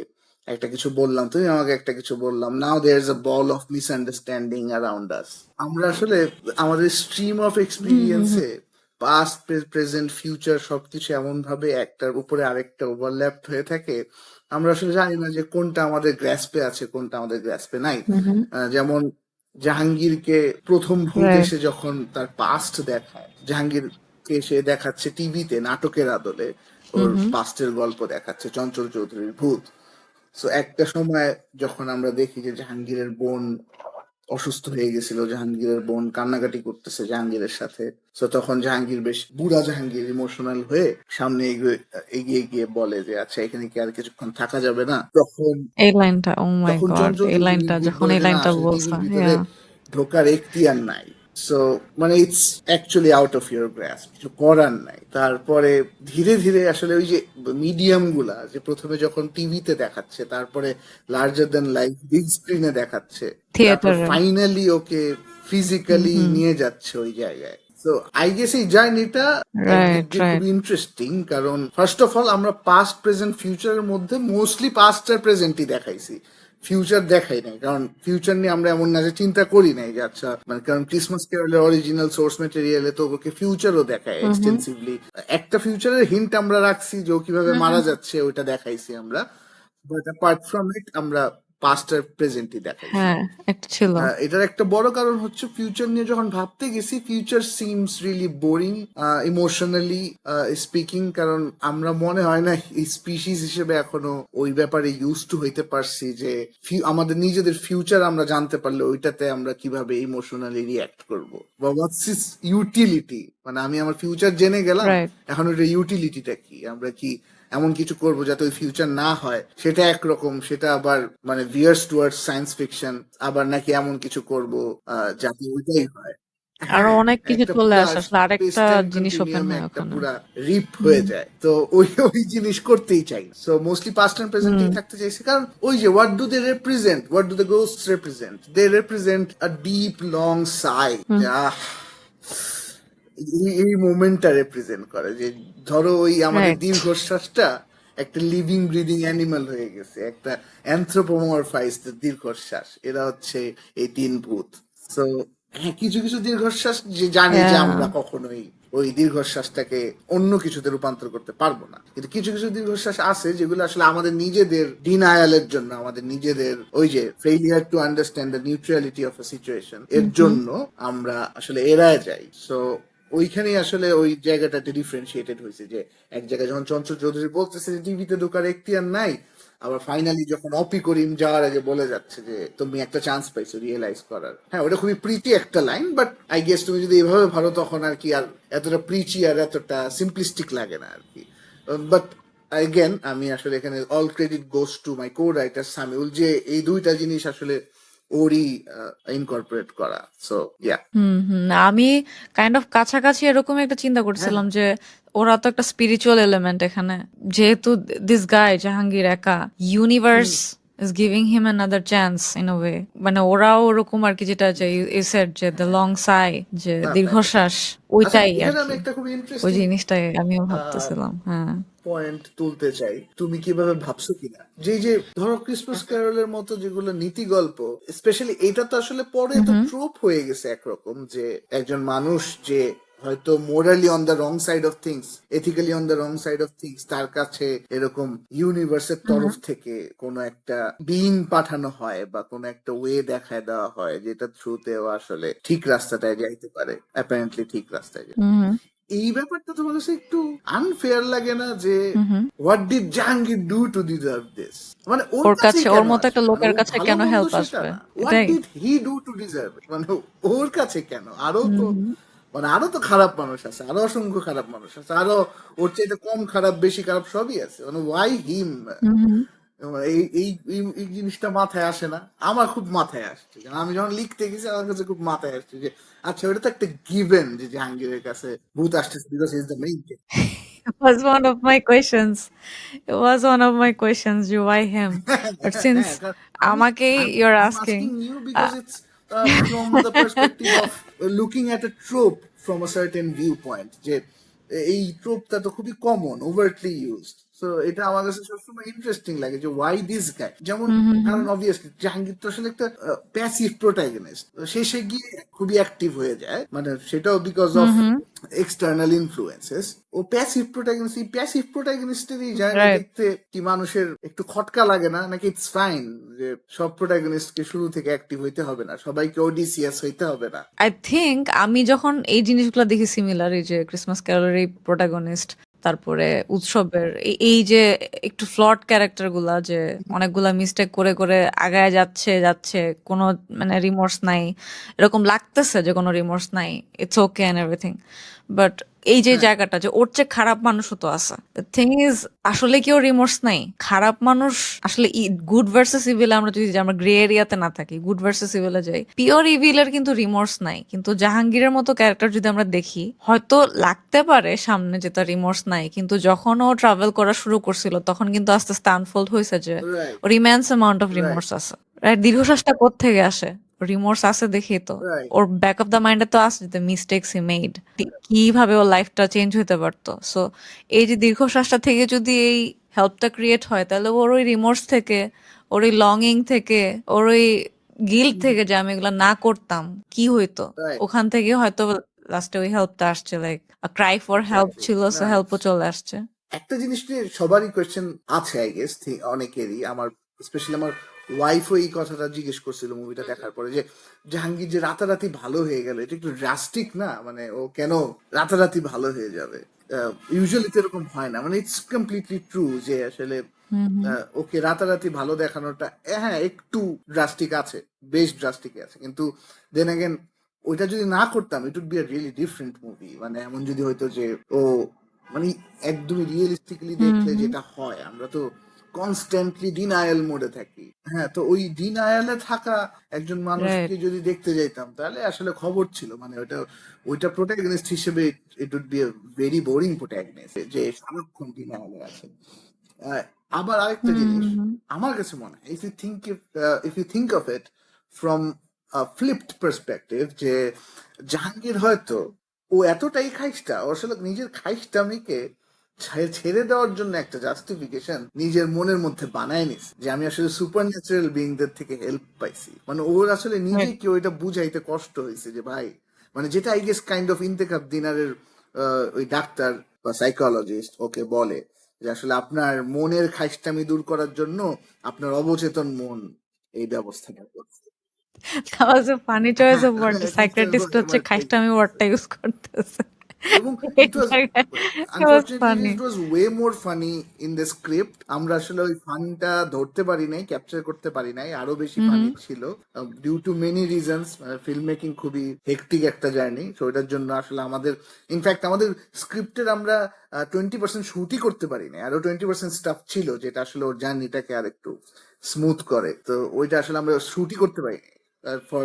একটা কিছু বললাম, তুমি আমাকে একটা কিছু বললাম, now there is a ball of misunderstanding around us. আমরা আসলে আমাদের স্ট্রিম অফ এক্সপিরিয়েন্সে পাস্ট, প্রেজেন্ট, ফিউচার সবকিছু এমন ভাবে একটার উপরে আরেকটা ওভারল্যাপড হয়ে থাকে, আমরা আসলে জানি না যে কোনটা আমাদের গ্র্যাসপে আছে, কোনটা আমাদের গ্র্যাসপে নাই। যেমন জাহাঙ্গীরকে প্রথম ভূত রাইট এসে যখন তার পাস্ট দেখায়, জাহাঙ্গীরকে সে দেখাচ্ছে টিভিতে নাটকের আদলে, ওর পাস্টের গল্প দেখাচ্ছে, চঞ্চল চৌধুরীর ভূত। সো একটা সময় যখন আমরা দেখি যে জাহাঙ্গীরের বোন অসুস্থ হয়ে গেছিল, জাহাঙ্গীরের বোন কান্নাকাটি করতেছে জাহাঙ্গীরের সাথে, তো তখন জাহাঙ্গীর, বেশ বুড়া জাহাঙ্গীর, ইমোশনাল হয়ে সামনে এগিয়ে গিয়ে বলে যে আচ্ছা এখানে কি আর কিছুক্ষণ থাকা যাবে না। তখন এই লাইনটা, ও মাই তখন গড, চঞ্চল এই চৌধুরীর লাইনটা ভূত যখন বলে এই যে না, লাইনটা আসলে বলছে, টিভির ভিতরে ঢোকার এখতিয়ার নাই। সো মানে it's actually out of your grasp, কিছু করার নাই। তারপরে ধীরে ধীরে আসলে ওই যে মিডিয়াম গুলা, যে প্রথমে যখন টিভিতে দেখাচ্ছে, তারপরে লার্জার দ্যান লাইফ বিগ স্ক্রিনে দেখাচ্ছে, তারপর থিয়েটারে। ফাইনালি ওকে ফিজিক্যালি নিয়ে যাচ্ছে ওই জায়গায়। তো আই গেস এই জার্নিটা একদিক রাইট দিয়ে রাইট খুবই ইন্টারেস্টিং, কারণ ফার্স্ট অফ অল আমরা পাস্ট, প্রেজেন্ট, ফিউচারের মধ্যে মোস্টলি পাস্ট আর প্রেজেন্টই দেখাইছি, ফিউচার দেখাই নাই। কারণ ফিউচার নিয়ে আমরা এমন না যে চিন্তা করি নাই যে আচ্ছা, মানে কারণ ক্রিসমাস ক্যারলের অরিজিনাল সোর্স ম্যাটেরিয়ালে তো ওকে ফিউচারও দেখায় এক্সটেন্সিভলি। একটা ফিউচারের হিন্ট আমরা রাখছি যে ও কিভাবে মারা যাচ্ছে, ওইটা দেখাইছি আমরা। বাট অ্যাপার্ট ফ্রম ইট আমরা পাস্ট আর প্রেজেন্টই দেখাইছি। হ্যাঁ, একটা ছিল। এটার একটা বড় কারণ হচ্ছে ফিউচার নিয়ে যখন ভাবতে গেছি, future seems really boring emotionally speaking, কারণ আমরা মনে হয় না এই স্পিসিস হিসেবে এখনো ওই ব্যাপারে ইউজ টু হইতে পারছি যে আমাদের নিজেদের ফিউচার আমরা জানতে পারলে ওইটাতে আমরা কিভাবে ইমোশনালি রিয়াক্ট করব, বা হোয়াটস ইস ইউটিলিটি। মানে আমি আমার ফিউচার জেনে গেলাম, রাইট এখন ওইটা ইউটিলিটিটা কি, আমরা কি এমন কিছু করব যাতে ওই ফিউচার না হয়, সেটা একরকম, সেটা আবার মানে ভিয়ার্স টুয়ার্ডস সায়েন্স ফিকশন, আবার নাকি এমন কিছু করব যাতে ওইটাই হয়। আরো হ্যাঁ, অনেক কিছু একটা চলে পুরা আসে, আসলে আরেকটা স্পেস জিনিস ওপেন কন্টিনিউমে হয় একটা ওখানে। পুরা রিপ হয়ে যায়। তো ওই ওই জিনিস করতেই চাই। সো মোস্টলি পাস্ট এন্ড প্রেজেন্টেই থাকতে চাইছি, কারণ ওই যে what do they represent, what do the ghost represent, they represent a deep long sigh. এই মোমেন্টটা রিপ্রেজেন্ট করে, যে ধরো ওই আমাদের রাইট দীর্ঘশ্বাসটা একটা লিভিং ব্রিদিং অ্যানিমাল হয়ে গেছে, একটা অ্যানথ্রোপোমরফাইজড দীর্ঘশ্বাস, এরা হচ্ছে এই তিন ভূত। সো হ্যাঁ, কিছু কিছু দীর্ঘশ্বাস যে জানি যে আমরা কখনোই ওই দীর্ঘশ্বাসটাকে অন্য কিছুতে রূপান্তর করতে পারবো না, কিন্তু কিছু কিছু দীর্ঘশ্বাস আছে যেগুলো আসলে আমাদের নিজেদের ডিনায়ালের জন্য, আমাদের নিজেদের ওই যে failure to understand the neutrality of a situation, এর জন্য আমরা আসলে এড়ায় যাই। সো ওইখানেই আসলে ওই জায়গাটাতে ডিফারেন্সিয়েটেড হয়েছে, যে এক জায়গায় যখন চঞ্চল চৌধুরী বলতেছে যে টিভিতে ঢোকার এখতিয়ার নাই, আবার ফাইনালি যখন অপি করিম যাওয়ার আগে বলে যাচ্ছে যে তুমি একটা চান্স পাইছো রিয়েলাইজ করার। হ্যাঁ, ওটা খুবই প্রিটি একটা লাইন, বাট আই গেস তুমি যদি এভাবে ভালো তখন আর কি আর এতটা প্রিচি আর এতটা সিম্পলিস্টিক লাগে না আর কি। বাট অ্যাগেন আমি আসলে এখানে all credit goes to my co writer Samiul, যে এই দুইটা জিনিস আসলে ওরই ইনকর্পোরেট করা। So yeah. আমি কাইন্ড অফ কাছাকাছি এরকম একটা চিন্তা হ্যাঁ, করছিলাম যে ওরা তো একটা স্পিরিচুয়াল এলিমেন্ট এখানে, যেহেতু দিস গাই জাহাঙ্গীর একা, universe is giving him another chance in a way. মানে ওরাও ওরকম আর কি, যেটা যে ইউ সেড যে দ্য লং সাই, যে হ্যাঁ, দীর্ঘশ্বাস, আচ্ছা ওইটাই আর এখানে আমি কি। একটা খুব ওই ইন্টারেস্টিং জিনিসটাই আমিও ভাবতেছিলাম। হ্যাঁ পয়েন্ট তুলতে চাই, তুমি কিভাবে ভাবছো কিনা, যে যে ধরো ক্রিসমাস ক্যারলের মতো যেগুলো নীতি গল্প, স্পেশালি এটা তো আসলে পরে তো ট্রোপ হয়ে গেছে একরকম, যে একজন মানুষ যে হয়তো morally on the wrong side of things, ethically on the wrong side of things, তার কাছে এরকম ইউনিভার্সের তরফ থেকে কোনো একটা বিইং পাঠানো হয় বা কোনো একটা ওয়ে দেখায় দেওয়া হয় যেটা থ্রুতেও আসলে ঠিক রাস্তাটায় যাইতে পারে, অ্যাপারেন্টলি ঠিক রাস্তায় যায়। এই ব্যাপারটা তোমার কাছে একটু আনফেয়ার লাগে না যে hmm. What did Jahangir do to deserve this? মানে ওর ওর কাছেই কাছে ওর কেন মতো একটা আসবে? মানে লোকের ও কাছে ভালো কেন মন্দ হেল্প সেটা আসবে? না, হোয়াট এটাই। Did he do to deserve? মানে ওর কাছে কেন? আরো তো হুম মানে আরো তো খারাপ মানুষ আছে, আরো অসংখ্য খারাপ মানুষ আছে, আরো ওর চাইতে কম খারাপ বেশি খারাপ সবই আছে, মানে ওয়াই হিম? হুম। এই এই এই- এই জিনিসটা মাথায় আসে না, আমার খুব মাথায় আসছে, কারণ আমি যখন লিখতে গেছি আমার কাছে খুব মাথায় আসছে যে আচ্ছা ওটা তো একটা গিভেন যে জাহাঙ্গীরের কাছে ভূত আসতেছে because is the main. It was one of my questions. It was one of my questions, you why him? But since হ্যাঁ, কারণ আমি আমাকেই I'm you're I'm asking, asking you uh, because it's from the perspective of looking at a trope from a certain viewpoint, যে এই ট্রোপটা তো খুবই common, ওভারটলি used, so এটা আমার কাছে সবসময় ইন্টারেস্টিং লাগে যে ওয়াই দিস গাই। যেমন কারণ অবভিয়াসলি জাহাঙ্গীর তো আসলে একটা প্যাসিভ প্রোটাগনিস্ট, শেষে গিয়ে খুবই অ্যাক্টিভ হয়ে যায়, মানে সেটাও বিকজ অফ এক্সটার্নাল ইনফ্লুয়েন্সেস। ও প্যাসিভ প্রোটাগনিস্ট, এই প্যাসিভ প্রোটাগনিস্টেরই জার্নি right. দেখতে কি মানুষের একটু খটকা লাগে না? নাকি ইটস ফাইন যে সব প্রোটাগনিস্টকে শুরু থেকে অ্যাক্টিভ হইতে হবে না, সবাইকে ওডিসিয়াস হইতে হবে না? I think আমি যখন এই জিনিসগুলো দেখি সিমিলার, এই যে ক্রিসমাস ক্যারলের এই প্রোটাগনিস্ট, তারপরে উৎসবের এই যে একটু ফ্লট ক্যারেক্টার গুলা, যে অনেকগুলা মিস্টেক করে করে আগায় যাচ্ছে যাচ্ছে, কোনো মানে রিমোর্স নাই, এরকম লাগতেছে যে কোনো রিমোর্স নাই, it's okay and everything. But এই যে হ্যাঁ, জায়গাটা যে ওর চেয়ে খারাপ মানুষও তো আছে, থিং ইজ আসলে কি ওর রিমোর্স নাই? খারাপ মানুষ আসলে গুড ভার্সেস ইভিল, আমরা যদি আমরা গ্রে এরিয়াতে না থাকি, গুড ভার্সেস ইভিলে যাই, পিওর ইভিলের কিন্তু রিমোর্স নাই। কিন্তু জাহাঙ্গীরের মতো ক্যারেক্টার যদি আমরা দেখি, হয়তো লাগতে পারে সামনে যে তার রিমোর্স নাই, কিন্তু যখন ও ট্রাভেল করা শুরু করছিল তখন কিন্তু আস্তে আস্তে আনফোল্ড হয়েছে যে রাইট, ওর immense amount of right, remorse আছে। রাইট, দীর্ঘশ্বাসটা কোত্থেকে আসে? রিমোর্স আছে দেখেই তো। রাইট। ওর ব্যাক অফ দ্য মাইন্ডে তো আছে যে মিস্টেক্স হি মেড, কিভাবে ওর লাইফটা চেঞ্জ হতে পারতো। সো এই যে দীর্ঘশ্বাসটা থেকে যদি এই হেল্পটা ক্রিয়েট হয়, তাহলে ওর ওই রিমোর্স থেকে, ওর ওই লঙ্গিং থেকে, ওর ওই গিল্ট থেকে যে আমি এগুলো না করতাম কি হইতো, রাইট, ওখান থেকে হয়তো লাস্টে ওই হেল্পটা আসছে, like Cry for help exactly. ছিল, সো না, হেল্পও চলে আসছে। একটা জিনিস নিয়ে সবারই কোয়েশ্চেন আছে আই গেস, অনেকেরই, আমার স্পেশালি আমার ওয়াইফও এই কথাটা জিজ্ঞেস করছিল মুভিটা দেখার পরে, যে জাহাঙ্গীর যে রাতারাতি ভালো হয়ে গেল, এটা একটু ড্রাস্টিক না? মানে ও কেন রাতারাতি ভালো হয়ে যাবে? ইউজুয়ালি তো এরকম হয় না, মানে ইটস কমপ্লিটলি ট্রু যে আসলে হুম ওকে রাতারাতি ভালো দেখানোটা হ্যাঁ একটু ড্রাস্টিক আছে, বেশ ড্রাস্টিক আছে, কিন্তু দেন অ্যাগেন ওইটা যদি না করতাম it would be a really different movie. মানে এমন যদি হয়তো যে ও মানে একদমই রিয়েলিস্টিক্যালি দেখলে হুম। যেটা হয়, আমরা তো কনস্ট্যান্টলি ডিনায়াল মোডে থাকি। হ্যাঁ, তো ওই ডিনায়ালে থাকা একজন রাইট। মানুষকে যদি দেখতে যাইতাম তাহলে আসলে খবর ছিল, মানে ওইটা ওইটা প্রোটাগনিস্ট হিসেবে it would be a very boring protagonist যে সারাক্ষণ ডিনায়ালে আছে। আহ, আবার আরেকটা জিনিস হুম আমার কাছে মনে হয়, if you think of it from flipped perspective, যে জাহাঙ্গীর হয়তো ও এতটাই খাইস্টা, ও আসলে নিজের খাইস্টামিকে ছেড়ে দেওয়ার জন্য একটা জাস্টিফিকেশন নিজের মনের মধ্যে বানায় নিস, যে আমি আসলে সুপার ন্যাচারাল বিংদের থেকে হেল্প পাইছি। মানে ওর আসলে রাইট। নিজেকে ওইটা বুঝাইতে কষ্ট হয়েছে যে ভাই, মানে যেটা I guess kind of Intekhab দিনারের ওই ডাক্তার বা সাইকোলজিস্ট ওকে বলে যে আসলে আপনার মনের খাইস্টামি দূর করার জন্য আপনার অবচেতন মন এই ব্যবস্থাটা করছে। That was a funny choice হ্যাঁ, of word. সাইকিয়াট্রিস্ট হচ্ছে এবার খাইস্টামি ওয়ার্ডটা ইউজ করতেছে এবং এই ইট ওয়াজ জায়গায়। It was unfortunately funny. It was way more funny in the script. আমরা আসলে ওই ফানটা ধরতে পারি নাই, ক্যাপচার করতে পারি নাই, আরো বেশি ফানি হুম ছিল due to many reasons. Film making খুবই হেক্টিক একটা জার্নি, তো ওটার জন্য আসলে আমাদের ইনফ্যাক্ট আমাদের স্ক্রিপ্টের আমরা 20% শুটই করতে পারি নাই, আরো 20% স্টাফ ছিল যেটা আসলে ওর জার্নিটাকে আর একটু স্মুথ করে, তো ওইটা আসলে আমরা শুটই করতে পারি for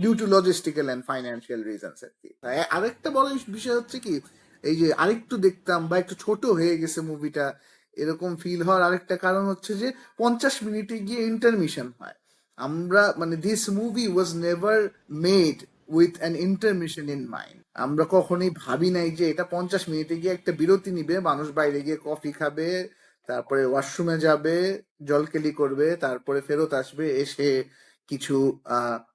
due to logistical and financial reasons আর কি। আরেকটা বড় বিষয় হচ্ছে কি, এই যে আরেকটু দেখতাম বা একটু ছোট হয়ে গেছে মুভিটা এরকম ফিল হওয়ার আরেকটা কারণ হচ্ছে যে 50 মিনিটে গিয়ে ইন্টারমিশন হয়। আমরা মানে this movie was never made with an intermission in mind. আমরা কখনোই ভাবি নাই যে এটা 50 মিনিটে গিয়ে একটা বিরতি নিবে, মানুষ বাইরে গিয়ে কফি খাবে, তারপরে ওয়াশরুমে যাবে, জলকেলি করবে, তারপরে ফেরত আসবে, এসে কিছু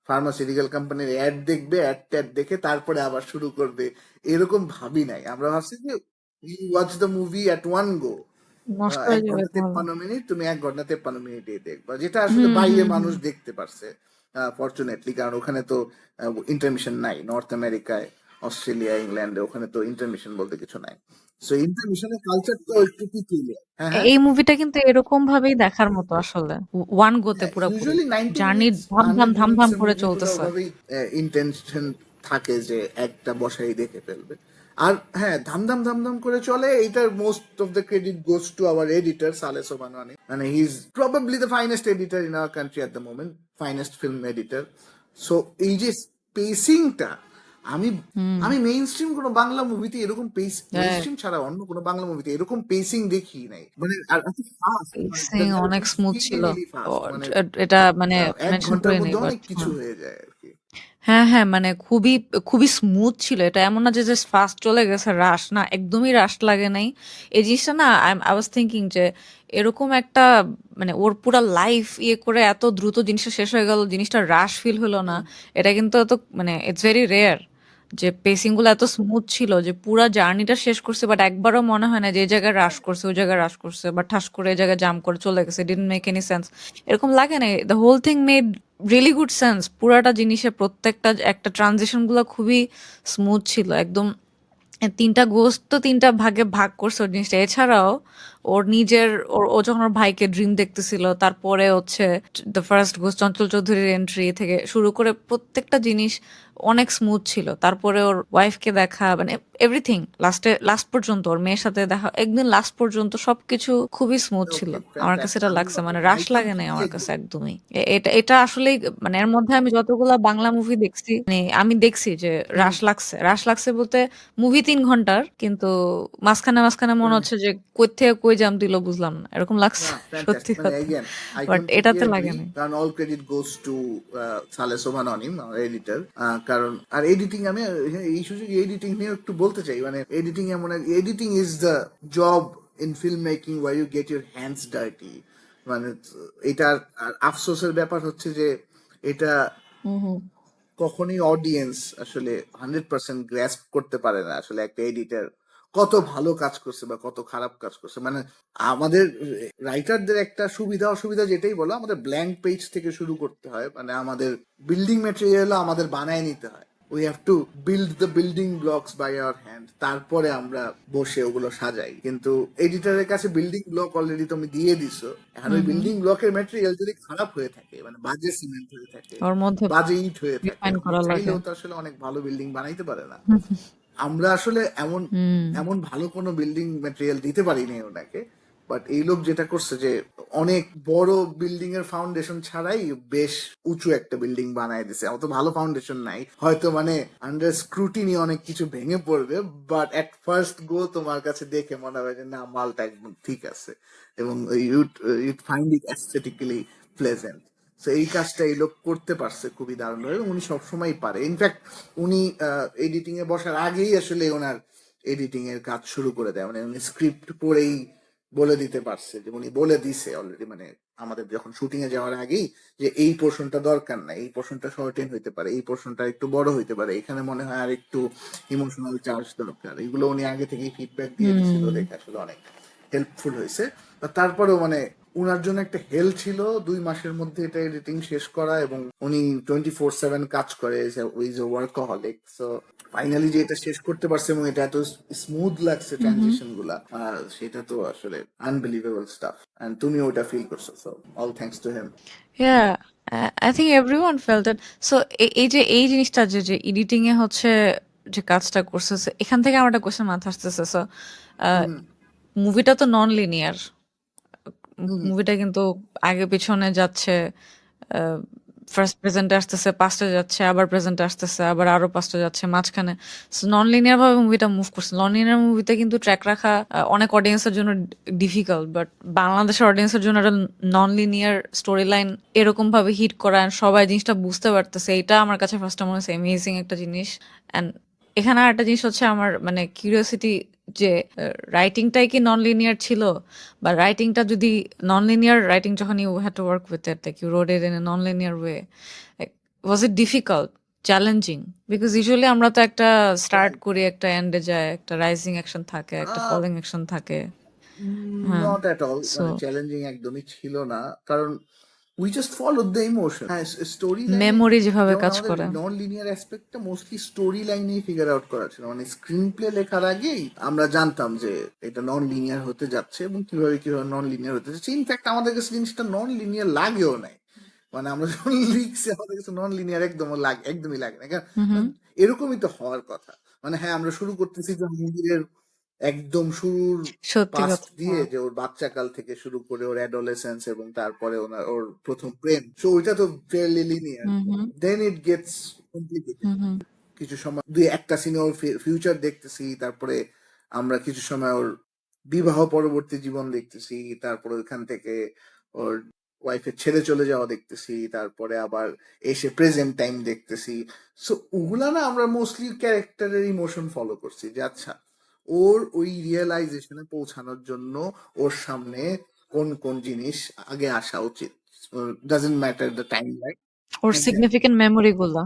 ফার্মাসিউটিক্যাল কোম্পানির অ্যাড দেখবে, অ্যাড ট্যাড দেখে তারপরে আবার শুরু করবে। এরকম ভাবি নাই, আমরা ভাবছি যে you watch the movie at one go. নষ্ট এক হয়ে যাবে ঘন্টা তাহলে। তেপ্পান্ন মিনিট তুমি 1 ঘন্টা 53 মিনিটে দেখবা, যেটা আসলে বাইরে মানুষ হুম। দেখতে পারছে ফরচুনেটলি, কারণ ওখানে তো ইন্টারমিশন নাই নর্থ আমেরিকায়। অস্ট্রেলিয়া, ইংল্যান্ডে ওখানে তো ইন্টারমিশন বলতে কিছু নাই। সো ইন্টারমিশনের কালচার তো একটু পিকুলিয়ার। হ্যাঁ, হ্যাঁ। এই মুভিটা কিন্তু এরকম ভাবেই দেখার মতো আসলে। ওয়ান গোতে হ্যাঁ, পুরাপুরি। ইউজুয়ালি 90 জার্নি মিনিটস ধাম ধাম 100 ধাম মিনিটস ধাম এর করে মুভিগুলো চলতেছে। ওভাবেই ইন্টেনশন থাকে যে একটা বসাই দেখে ফেলবে। আর হ্যাঁ, ধাম ধাম ধাম ধাম করে চলে। এইটার most of the credit goes to our editor সালে সোবানওয়ানি। মানে he is probably the finest editor in our country at the moment, finest film editor. So এই যে স্পেসিংটা, আমি হুম। আমি মেইন স্ট্রিম কোনো বাংলা মুভিতে এরকম মেইন হ্যাঁ, স্ট্রিম ছাড়া অন্য কোনো বাংলা মুভিতে এরকম পেসিং দেখি নাই। মানে আর এত ফাস্ট, মানে পেসিং অনেক ইটস স্মুথ রিয়েলি ছিল। রিয়েলি ও, ফাস্ট। মানে এটা মানে এক মেনশন ঘন্টার করে নেই মধ্যে বাট অনেক কিছু হয়ে যায় আর কি। হ্যাঁ, হ্যাঁ, মানে খুবই, খুবই স্মুথ ছিল। এটা এমন না যে জাস্ট ফাস্ট চলে গেছে, রাশ না, একদমই রাশ লাগে নাই। এই জিনিসটা না আই ওয়াজ থিংকিং যে এরকম একটা মানে ওর পুরা লাইফ করে এত দ্রুত জিনিসটা শেষ হয়ে গেল, জিনিসটা রাশ ফিল হলো না। এটা কিন্তু এত মানে ইটস ভেরি রেয়ার যে পেসিং গুলো এত স্মুথ ছিল যে পুরা জার্নিটা শেষ করছে, বাট একবারও মনে হয় না যে এই জায়গায় রাশ করছে, ওই জায়গায় রাশ করছে, বা ঠাস করে এই জায়গায় জাম করে চলে গেছে, ডিডন্ট মেক এনি সেন্স, এরকম লাগে না। The whole thing made really good sense. পুরাটা জিনিসের প্রত্যেকটা একটা ট্রানজিশন গুলো খুবই স্মুথ ছিল একদম। তিনটা গোস্ত তো তিনটা ভাগে ভাগ করছে ওর জিনিসটা। এছাড়াও ওর নিজের ও যখন ওর ভাইকে ড্রিম দেখতেছিল, তারপরে হচ্ছে দ্য ফার্স্ট গোস্ট চঞ্চল চৌধুরীর এন্ট্রি থেকে শুরু করে প্রত্যেকটা জিনিস অনেক স্মুথ ছিল। তারপরে ওর ওয়াইফকে দেখা, মানে এভরিথিং লাস্ট পর্যন্ত ওর মেয়ের সাথে দেখা, একদিন লাস্ট পর্যন্ত সবকিছু খুবই স্মুথ ছিল। ওকে, আমার কাছে এটা ফ্যান্টাস্টিক। লাগছে, মানে রাশ আই লাগে নাই কমপ্লিটলি আমার এগ্রি। কাছে একদমই। এটা এটা আসলেই মানে এর মধ্যে আমি যতগুলা বাংলা মুভি দেখছি, মানে আমি দেখছি যে রাশ লাগছে বলতে মুভি 3 ঘন্টার, কিন্তু মাঝখানে মাঝখানে মনে হচ্ছে যে কই থেকে কই জাম দিল বুঝলাম না, এরকম লাগছে। না, সত্যি ফ্যান্টাস্টিক। মানে কথা। এগেন আই বাট কমপ্লিটলি এটাতে লাগে এগ্রি, নাই। কারণ অল ক্রেডিট গোস টু সালে সোভাননিম, আমার এডিটর। কারণ আর এডিটিং, আমি এই সুযোগে এডিটিং নিয়ে একটু বলতে চাই। মানে এডিটিং এমন, editing is the job in film making where you get your hands dirty. মানে এটার আর আফসোসের ব্যাপার হচ্ছে যে এটা হুম, হুম। কখনোই অডিয়েন্স আসলে 100% গ্র্যাস্প করতে পারে না আসলে একটা এডিটর কত ভালো কাজ করছে বা কত খারাপ কাজ করছে। মানে আমাদের রাইটারদের একটা সুবিধা অসুবিধা যেটাই বলো, আমাদের ব্ল্যাঙ্ক পেজ থেকে শুরু করতে হয়। মানে আমাদের বিল্ডিং ম্যাটেরিয়াল আমাদের বানায় নিতে হয়। We have to build the building blocks by our hand, তারপরে আমরা বসে ওগুলো সাজাই। কিন্তু এডিটরের কাছে বিল্ডিং ব্লক অলরেডি তুমি দিয়ে দিছো, এখন হুম, ওই হুম। বিল্ডিং ব্লকের ম্যাটেরিয়াল যদি খারাপ হয়ে থাকে, মানে বাজে সিমেন্ট হয়ে থাকে, ওর মধ্যে বাজে ইট হয়ে থাকে, রিফাইন ও করা লাগে। চাইলেও তো আসলে অনেক ভালো বিল্ডিং বানাইতে পারে না। আমরা আসলে এমন হুম। এমন ভালো কোনো বিল্ডিং ম্যাটেরিয়াল দিতে পারিনি ওনাকে। বাট এই লোক যেটা করছে যে অনেক বড় বিল্ডিং এর ফাউন্ডেশন ছাড়াই বেশ উঁচু একটা বিল্ডিং বানায় দিছে। অত ভালো ফাউন্ডেশন নাই হয়তো, মানে আন্ডার স্ক্রুটিনি অনেক কিছু ভেঙে পড়বে, বাট এট ফার্স্ট গো তোমার কাছে দেখে মনে হবে যে না, মালটা একদম ঠিক আছে, এবং ইউড ইউড ফাইন্ড ইট অ্যাস্থেটিক্যালি প্লেজেন্ট। তো এই কাজটা এই লোক করতে পারছে খুবই দারুণ ভাবে, এবং উনি সবসময় পারে। ইনফ্যাক্ট উনি এডিটিং এ বসার আগেই আসলে ওনার এডিটিং এর কাজ শুরু করে দেয়। মানে উনি স্ক্রিপ্ট পড়েই বলে দিতে পারছে, যে উনি বলে দিছে অলরেডি, মানে আমাদের যখন শুটিং এ যাওয়ার আগেই, যে এই পোর্শনটা দরকার না, এই পোর্শনটা শর্টেন হইতে পারে, এই পোর্শনটা একটু বড় হইতে পারে, এখানে মনে হয় আর একটু ইমোশনাল চার্জ দরকার। এগুলো উনি আগে থেকেই ফিডব্যাক দিয়ে দিছিল, হুম। দেখে আসলে অনেক হেল্পফুল হয়েছে। তারপরেও মানে উনার জন্য একটা হেল ছিল 2 মাসের মধ্যে এটা এডিটিং শেষ করা, এবং উনি 24/7 কাজ করে, he's a workaholic. So finally যে এটা শেষ করতে পারছে এবং এটা এত স্মুথ লাগছে হুম, হুম। ট্রানজিশন গুলা, সেটা তো আসলে আনবিলিভেবল স্টাফ। এন্ড তুমি ওটা ফিল করছো, so all thanks to him. Yeah, I think everyone felt it. So এই যে এই জিনিসটা যে এডিটিং এ হচ্ছে যে কাজটা করছে, so এখান থেকে আমার একটা কোশ্চেন মাথা আসতেছে। সো হুম, মুভিটা তো নন লিনিয়ার। হুম, মুভিটা কিন্তু আগে পিছনে যাচ্ছে, ফার্স্ট প্রেজেন্টে আসতেছে, পাস্টে যাচ্ছে, আবার প্রেজেন্টে আসতেছে, আবার আরো পাস্টে যাচ্ছে মাঝখানে। নন লিনিয়ার ভাবে মুভিটা মুভ করছে। নন লিনিয়ার মুভিতে কিন্তু ট্র্যাক রাখা অনেক অডিয়েন্সের জন্য ডিফিকাল্ট, বাট বাংলাদেশের অডিয়েন্সের জন্য একটা নন লিনিয়ার স্টোরি লাইন এরকম ভাবে হিট করা and সবাই জিনিসটা বুঝতে পারতেছে, এটা আমার কাছে ফার্স্ট মনে হচ্ছে অ্যামেজিং একটা জিনিস। অ্যান্ড এখানে আরেকটা জিনিস হচ্ছে আমার মানে কিউরিওসিটি, যে রাইটিংটাই কি নন লিনিয়ার ছিল, বা রাইটিংটা যদি নন লিনিয়ার রাইটিং, যখন you had to work with it, like you wrote it in a non linear way, was it difficult, challenging? Because usually আমরা তো একটা স্টার্ট রাইট। করি, একটা এন্ডে যায়, একটা রাইজিং অ্যাকশন থাকে, একটা ফলিং অ্যাকশন থাকে। হ্যাঁ। নট এট অল, সো মানে চ্যালেঞ্জিং একদমই ছিল না। কারণ we just followed the emotion. হ্যাঁ, স্টোরি লাইনে মেমোরি যেভাবে যেমন কাজ আমাদের করে। নন লিনিয়ার অ্যাসপেক্টটা মোস্টলি স্টোরি লাইনেই ফিগার আউট করা ছিল, মানে স্ক্রিন প্লে লেখার আগেই আমরা জানতাম যে এটা নন লিনিয়ার হতে যাচ্ছে এবং কিভাবে কিভাবে নন লিনিয়ার হতে যাচ্ছে। ইনফ্যাক্ট আমাদের কাছে জিনিসটা নন লিনিয়ার লাগেও নাই, মানে আমরা যখন লিখছি আমাদের কাছে নন লিনিয়ার একদমই লাগে না, কারণ এরকমই তো হওয়ার কথা। মানে হ্যাঁ, আমরা শুরু করতেছি জাহাঙ্গীরের একদম শুরুর সত্যি পাস্ট কথা। দিয়ে, যে ওর বাচ্চাকাল থেকে শুরু করে ওর অ্যাডোলেসেন্স এবং তারপরে ওর প্রথম প্রেম, সো ওইটা তো fairly linear. Hmm hmm then it gets complicated. Hmm hmm কিছু সময় দুই একটা সিনে ওর ফিউচার দেখতেছি, তারপরে আমরা কিছু সময় ওর বিবাহ পরবর্তী জীবন দেখতেছি, তারপরে ওইখান থেকে ওর ওয়াইফের ছেড়ে চলে যাওয়া দেখতেছি, তারপরে আবার এসে প্রেজেন্ট টাইম দেখতেছি। সো ওগুলা না আমরা মোস্টলি ক্যারেক্টারের ইমোশন ফলো করছি, যে আচ্ছা ওর ওই রিয়েলাইজেশনে পৌঁছানোর জন্য ওর সামনে কোন কোন জিনিস আগে আসা উচিত। Doesn't matter the time line. Or significant memory গুলা।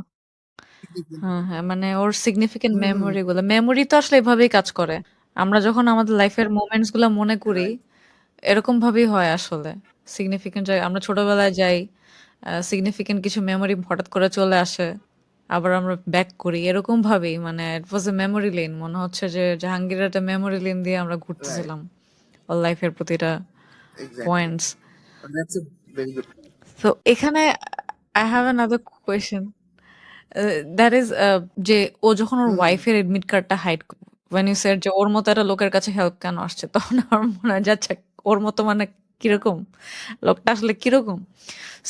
হ্যাঁ হ্যাঁ, মানে ওর সিগনিফিকেন্ট হুম হুম, মেমোরি গুলা, মেমোরি তো আসলে এভাবেই কাজ করে। আমরা যখন আমাদের লাইফের মোমেন্টস গুলা মনে করি, রাইট। এরকম ভাবেই হয় আসলে। সিগনিফিকেন্ট জায়গা আমরা ছোটবেলায় যাই, সিগনিফিকেন্ট কিছু মেমোরি হঠাৎ করে চলে আসে, আবার আমরা ব্যাক করি এরকম ভাবেই। মানে ইট ওয়াজ এ মেমোরি লেন, মনে হচ্ছে যে জাহাঙ্গীরের একটা মেমোরি লেন দিয়ে আমরা রাইট, ঘুরতেছিলাম ওর লাইফের প্রতিটা exactly. Points. That's a very good. তো এখানে I have another question, that is যে ও যখন ওর হুম হুম, ওয়াইফের এডমিট কার্ডটা হাইড, ওয়েন ইউ সেড যে ওর মতো একটা লোকের কাছে হেল্প কেন আসছে, তখন আমার মনে হয় যাচ্ছে ওর মতো মানে কিরকম, লোকটা আসলে কিরকম।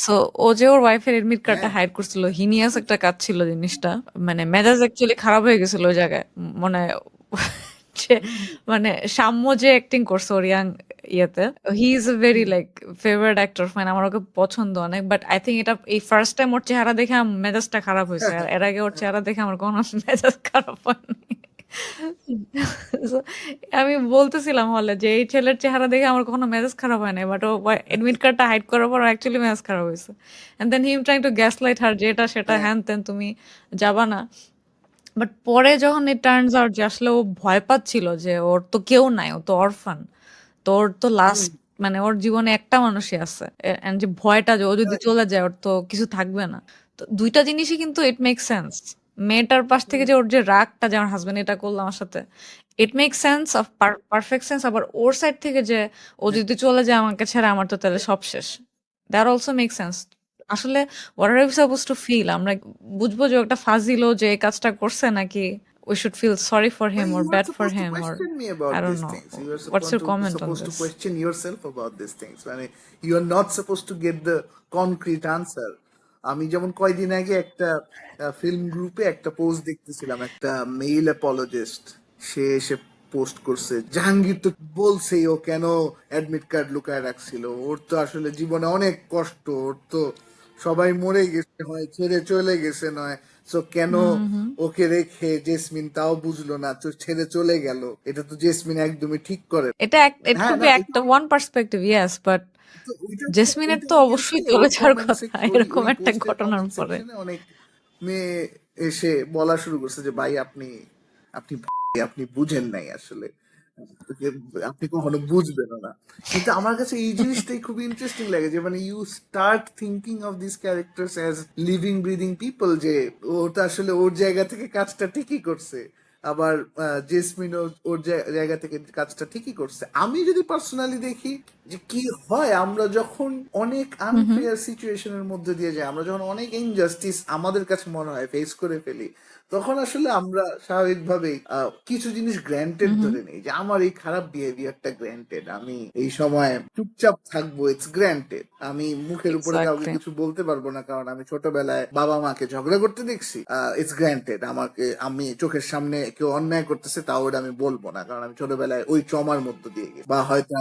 সো ও যে ওর ওয়াইফের এডমিট কার্ডটা হ্যাঁ, হাইড করছিল, হিনিয়াস একটা কাজ ছিল জিনিসটা। মানে মেজাজ অ্যাকচুয়ালি খারাপ হয়ে গেছিল ওই জায়গায়। মানে যে হুম হুম, মানে সাম্য যে অ্যাক্টিং করছে ওর ইয়াং ইয়েতে, he is a very hmm, like favourite actor, মানে আমার ওকে পছন্দ অনেক। বাট আই থিঙ্ক এটা এই ফার্স্ট টাইম ওর চেহারা দেখে আমার মেজাজটা খারাপ হয়েছে, আর এর আগে ওর চেহারা দেখে আমার কোনো মেজাজ খারাপ হয়নি। So, আমি বলতেছিলাম হলে যে এই ছেলের চেহারা দেখে আমার কখনো মেজাজ খারাপ হয় না, বাট ও এডমিট কার্ডটা হাইড করার পর অ্যাকচুয়ালি মেজাজ খারাপ হয়েছে। And then him trying to gaslight her, যে এটা সেটা হ্যাঁ, হ্যান তেন, তুমি যাবা না। বাট পরে যখন ইট টার্নস আউট যে আসলে ও ভয় পাচ্ছিল যে ওর তো কেউ নাই, ও তো অরফান, তো ওর তো হুম, লাস্ট মানে ওর জীবনে একটা মানুষই আছে, এন্ড যে ভয়টা যে ও যদি রাইট, চলে যায় ওর তো কিছু থাকবে না। তো দুইটা জিনিসই কিন্তু ইট মেক সেন্স। মেয়েটার পাশ থেকে হুম, যে ওর যে রাগটা, যে আমার হাজবেন্ড এটা করলো আমার সাথে, it make sense of perfect sense. আবার ওর সাইড থেকে যে ও হ্যাঁ, যদি চলে যায় আমাকে ছেড়ে, আমার তো তাহলে সব শেষ, দ্যাট অলসো মেক সেন্স। আসলে what are you suppose to feel, আমরা বুঝবো যে ও একটা ফাজিল, ও যে এই কাজটা করছে, নাকি we should feel sorry for him well, or you are bad for supposed to him, or question me I about don't these know. things. You are What's supposed your to comment on supposed to this? question yourself about these things. মানে you are not supposed to get the concrete answer. আমি যেমন কয়দিন আগে একটা film গ্রুপে একটা post দেখতেছিলাম, একটা মেইল অ্যাপোলজিস্ট, সে এসে পোস্ট করছে জাহাঙ্গীর তো বলছেই ও কেন অ্যাডমিট কার্ড লুকায় রাখছিল, ওর তো আসলে জীবনে অনেক কষ্ট, ওর তো সবাই মরে গেছে হয়, ছেড়ে চলে গেছে নয়, সো কেন হুম। ওকে রেখে জেসমিন তাও বুঝলো না তো ছেড়ে চলে গেল, এটা তো জেসমিন একদমই ঠিক করে না। এটা ইট হ্যাঁ কুড না, বি এটা একটা ওয়ান পার্সপেক্টিভ, ইয়েস, বাট তো ওইটা জেসমিনের ওইটা তো অবশ্যই অবভিয়াসলি চলে ওর যাওয়ার কমেন্ট কথা ওই এরকম ওই একটা পোস্টের ঘটনার কমেন্ট পরে। সেকশনে অনেক মেয়ে এসে বলা শুরু করছে যে ভাই আপনি আপনি আপনি বুঝেন নাই আসলে, যে আপনি কখনো বুঝবেন না। কিন্তু আমার কাছে এই জিনিসটাই খুব ইন্টারেস্টিং লাগে, যে মানে you start thinking of this characters as living breathing people, যে ওটা আসলে ওর জায়গা থেকে কাজটা ঠিকই করছে, আবার জেসমিন ওর জায়গা থেকে কাজটা ঠিকই করছে। আমি যদি পার্সোনালি দেখি যে কি হয়, আমরা যখন অনেক হুম হুম আনফেয়ার সিচুয়েশনের মধ্যে দিয়ে যাই, আমরা যখন অনেক ইনজাস্টিস আমাদের কাছে মনে হয় ফেস করে ফেলি, তখন আসলে আমরা স্বাভাবিকভাবেই কিছু জিনিস গ্র্যান্টেড হুম হুম ধরে নেই, যে আমার এই খারাপ বিহেভিয়ারটা গ্র্যান্টেড, আমি এই সময় চুপচাপ থাকবো, ইটস গ্র্যান্টেড, আমি মুখের উপরে কাউকে এক্স্যাক্টলি। কিছু বলতে পারবো না কারণ আমি ছোটবেলায় বাবা মাকে ঝগড়া করতে দেখছি, ইটস গ্র্যান্টেড, আমাকে আমি চোখের সামনে কেউ অন্যায় করতেছে তাও ওটা আমি বলবো না কারণ আমি ছোটবেলায় ওই ট্রমার মধ্য দিয়ে গেছি, বা হয়তো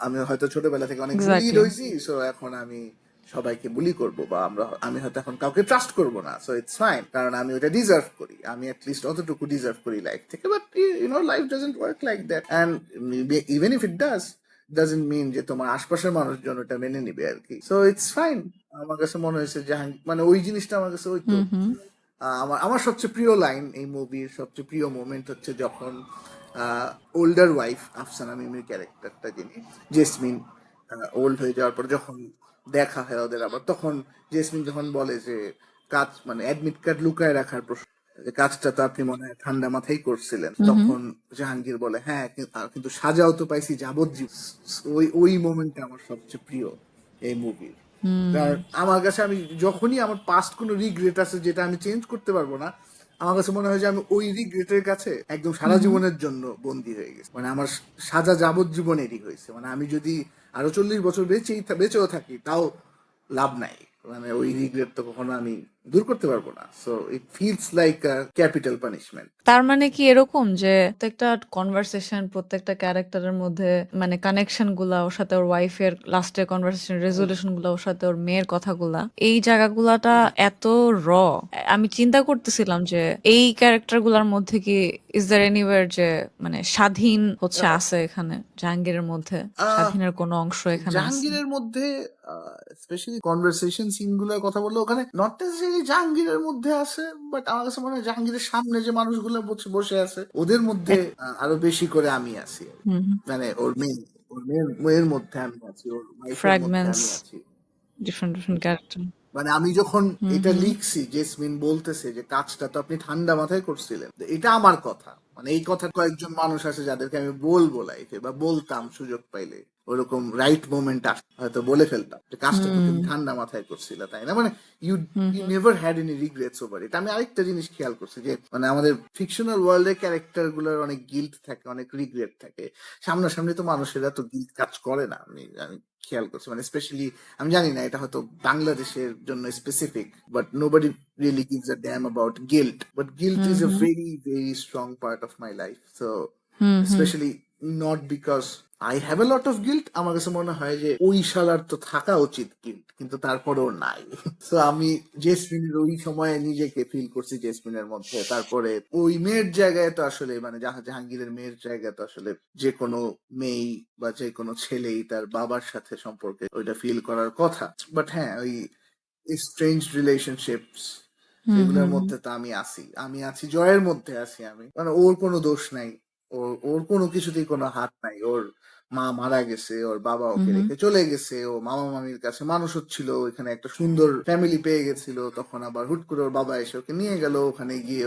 আমি হয়তো ছোটবেলা থেকে অনেক বুলিড এক্স্যাক্টলি। হয়েছি, সো এখন আমি সবাইকে বুলি করব, বা আমি হয়তো এখন কাউকে ট্রাস্ট করব না, সো ইটস ফাইন কারণ আমি ওটা ডিজার্ভ করি, আমি অ্যাটলিস্ট অতটুকু ডিজার্ভ করি লাইফ থেকে। But life doesn't work like that, and even if it doesn't mean যে তোমার আশপাশের মানুষজন ওটা মেনে নিবে আর কি, সো ইটস ফাইন। আমার কাছে মনে হয়েছে জাহাঙ্গীর মানে ওই জিনিসটা আমার কাছে ওই তো হুম হুম আমার আমার সবচেয়ে প্রিয় লাইন, এই মুভির সবচেয়ে প্রিয় মোমেন্ট হচ্ছে যখন ওল্ডার ওয়াইফ আফসানা মিমির ক্যারেক্টারটা, যিনি জেসমিন ওল্ড হয়ে যাওয়ার পর যখন দেখা হয় ওদের আবার, তখন জেসমিন যখন বলে যে কাজ মানে অ্যাডমিট কার্ড লুকায় রাখার প্রশ্ন, যে কাজটা তো আপনি মনে হয় ঠান্ডা মাথায় করছিলেন, তখন জাহাঙ্গীর বলে হ্যাঁ কিন্তু সাজাও তো পাইছি যাবজ্জীবন। ওই মোমেন্টটা আমার সবচেয়ে প্রিয় এই মুভির। কারণ আমার কাছে, আমি যখনই আমার পাস্ট কোনো রিগ্রেট আছে যেটা আমি চেঞ্জ করতে পারবো না, আমার কাছে মনে হয় যে আমি ওই রিগ্রেটের কাছে একদম সারা জীবনের জন্য বন্দী হয়ে গেছি, মানে আমার সাজা যাবজ্জীবনেরই হয়েছে, মানে আমি যদি আরো 40 বছর বেঁচেও থাকি তাও লাভ নাই, মানে ওই রিগ্রেট তো কখনো আমি দূর করতে পারবো না। So it feels like a capital punishment. তার মানে কি এরকম যে প্রত্যেকটা কনভারসেশন, প্রত্যেকটা ক্যারেক্টারের মধ্যে মানে কানেকশন গুলা, ওর সাথে ওর ওয়াইফের লাস্টের কনভারসেশন রেজলিউশন গুলা, ওর সাথে ওর মেয়ের কথাগুলা, এই জায়গাগুলাটা এত র। আমি চিন্তা করতেছিলাম যে এই ক্যারেক্টার গুলার মধ্যে কি ইজ দ্যার এনিওয়্যার যে মানে স্বাধীন হচ্ছে আছে এখানে জাহাঙ্গীরের মধ্যে, আহ স্বাধীনের কোনো অংশ এখানে আছে? জাহাঙ্গীরের মধ্যে স্পেশালি কনভারসেশন সিন গুলোর কথা বললে ওখানে নট নেসেসারি জাহাঙ্গীরের মধ্যে আছে, বাট আমার কাছে মনে হয় জাহাঙ্গীরের সামনে যে মানুষগুলো বসে বসে আছে ওদের মধ্যে আরো বেশি করে আমি আছি, মানে ওর মেয়ের মধ্যে আমি আছি, ওর ওয়াইফের মধ্যে ফ্র্যাগমেন্টস, আমি আছি। Different different character. মানে আমি যখন এটা লিখছি, জেসমিন বলতেছে যে কাজটা তো আপনি ঠান্ডা মাথায় করছিলেন, তো এটা আমার কথা, মানে এই কথা কয়েকজন মানুষ আছে যাদেরকে আমি বলবো লাইফে, বা বলতাম সুযোগ পাইলে, ওরকম রাইট মোমেন্ট হয়তো বলে ফেলতাম যে কাজটা তো তুমি ঠান্ডা মাথায় করছিলে, তাই না? মানে you you never had any regrets over it. আমি আরেকটা জিনিস খেয়াল করছি যে মানে আমাদের ফিকশনাল ওয়ার্ল্ডের ক্যারেক্টার গুলোর অনেক গিল্ট থাকে, অনেক রিগ্রেট থাকে, সামনাসামনি তো মানুষেরা তো গিল্ট কাজ করে না। আমি খেয়াল করছি, মানে স্পেশালি আমি জানি না এটা হয়তো বাংলাদেশের জন্য specific, but nobody really gives a dam about guilt, but guilt is a very very strong part of my life. So specially not because I have a lot of guilt, আমার কাছে মনে হয় যে ওই শালার তো থাকা উচিত গিল্ট, কিন্তু তারপরেও নাই। তো আমি জেসমিনের ওই সময়ে নিজেকে ফিল করছি জেসমিনের মধ্যে। তারপরে ওই মেয়ের জায়গায় তো আসলে মানে জাহাঙ্গীরের মেয়ের জায়গায় তো আসলে যে কোনো মেয়ে বা যে কোনো ছেলেই তার বাবার সাথে সম্পর্কে ওইটা ফিল করার কথা। বাট হ্যাঁ, ওই স্ট্রেঞ্জ রিলেশনশিপস সেগুলোর মধ্যে তো আমি আছি জয়ের মধ্যে আছি আমি, মানে ওর কোনো দোষ নাই, ওর কোনো কিছুতেই কোনো হাত নাই। ওর মা মারা গেছে, ওর বাবা ওকে রেখে চলে গেছে, ও মামা মামির কাছে মানুষ হচ্ছিল, ওইখানে একটা সুন্দর ফ্যামিলি পেয়ে গেছিল, তখন আবার হুট করে ওর বাবা এসে ওকে নিয়ে গেল, ওখানে গিয়ে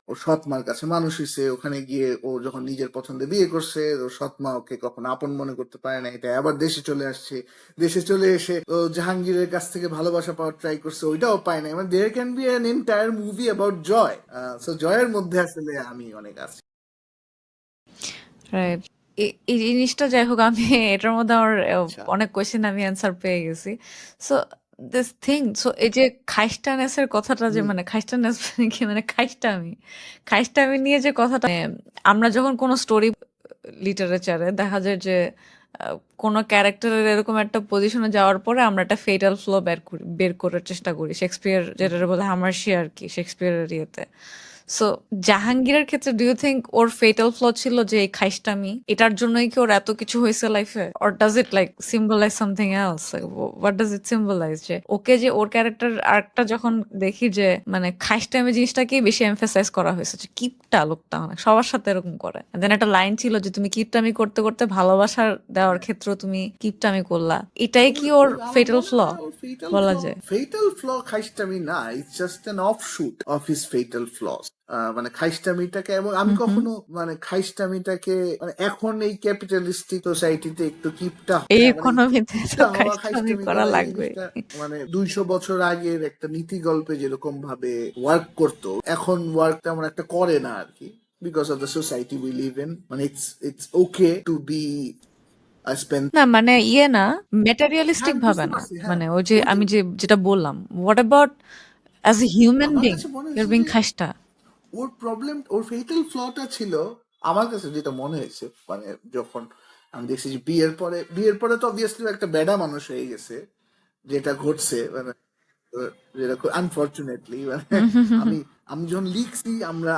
ওর সৎ মার কাছে মানুষ হয়েছে, ওখানে গিয়ে ও যখন নিজের পছন্দে বিয়ে করছে, ওর সৎ মা ওকে কখনো আপন মনে করতে পারে না, এটা আবার দেশে চলে আসছে, দেশে চলে এসে ও জাহাঙ্গীরের কাছ থেকে ভালোবাসা পাওয়ার ট্রাই করছে, ওইটাও পায় না। মানে there can be an entire movie about Joy. So জয়ের মধ্যে আসলে আমি অনেক আছি। রাইট। এই জিনিসটা যাই হোক, আমি এটার মধ্যে আমার আচ্ছা। অনেক কোয়েশ্চেন আমি অ্যান্সার পেয়ে গেছি। সো দিস থিং, সো এই যে খাইস্টানেসের কথাটা, যে মানে খাইস্টানেস কি মানে খাইস্টামি নিয়ে যে কথাটা, মানে আমরা যখন কোনো স্টোরি লিটারেচারে দেখা যায় যে কোনো ক্যারেক্টারের এরকম একটা পজিশনে যাওয়ার পরে আমরা একটা ফেটাল ফ্লো বের করার চেষ্টা করি, শেক্সপিয়ার যেটা বলে হামার্শি আর কি, শেক্সপিয়ারের ইয়েতে। সো জাহাঙ্গীরের ক্ষেত্রে ডু ইউ থিঙ্ক ওর ফেটাল ফ্ল ছিল যে এই খাইস্টামি, এটার জন্যই কি ওর এত কিছু হয়েছে লাইফে, or does it like symbolize something else? What does it symbolize? যে ওকে, যে ওর ক্যারেক্টার আর্কটা যখন দেখি যে মানে খাইস্টামি জিনিসটাকেই বেশি এমফাসাইজ করা হয়েছে, যে কিপটা লোকটা মানে সবার সাথে এরকম করে, দেন একটা লাইন ছিল যে তুমি কিপটামি করতে করতে ভাভালোবাসার দেওয়ার ক্ষেত্রেও তুমি কিপটামি করলা, এটাই কি ওর আমার ফেটাল মনে ফ্ল হয় ওর বলা যায়? ফেটাল ফ্ল খাইস্টামি না, it's just an offshoot of his fatal flaws. মানে খাইস্টামিটাকে, এবং আমি কখনো মানে খাইস্টামিটাকে মানে এখন এই ক্যাপিটালিস্টিক সোসাইটিতে একটু কিপটা, এই হ্যাঁ মানে ইকোনমিতে তো কিপটা হওয়া খাইস্টামি খাইস্টামি করা করা এই লাগবে। জিনিসটা মানে 200 বছর আগের একটা নীতি গল্পে যেরকম ভাবে ওয়ার্ক করতো, এখন ওয়ার্ক তেমন একটা করে না আর কি, because of the society we live in. মানে it's okay to be spend. না মানে ইয়ে না, হ্যাঁ ম্যাটেরিয়ালিস্টিক আমি ভাবে বুঝতে না, পারছি, হ্যাঁ মানে ওই যে ওই যে আমি যেটা বললাম, what about as a human আমার বিং কাছে মনে ইউর হয়েছে বিং যে খাস্টা? ওর ফেটাল ফ্লটা ছিল, আমার কাছে যেটা মনে হয়েছে মানে যখন আমি দেখছি যে বিয়ের পরে তো অবভিয়াসলি একটা বেডা মানুষ হয়ে গেছে, যেটা ঘটছে মানে যেটা আনফর্চুনেটলি মানে আমি আমি যখন লিখছি,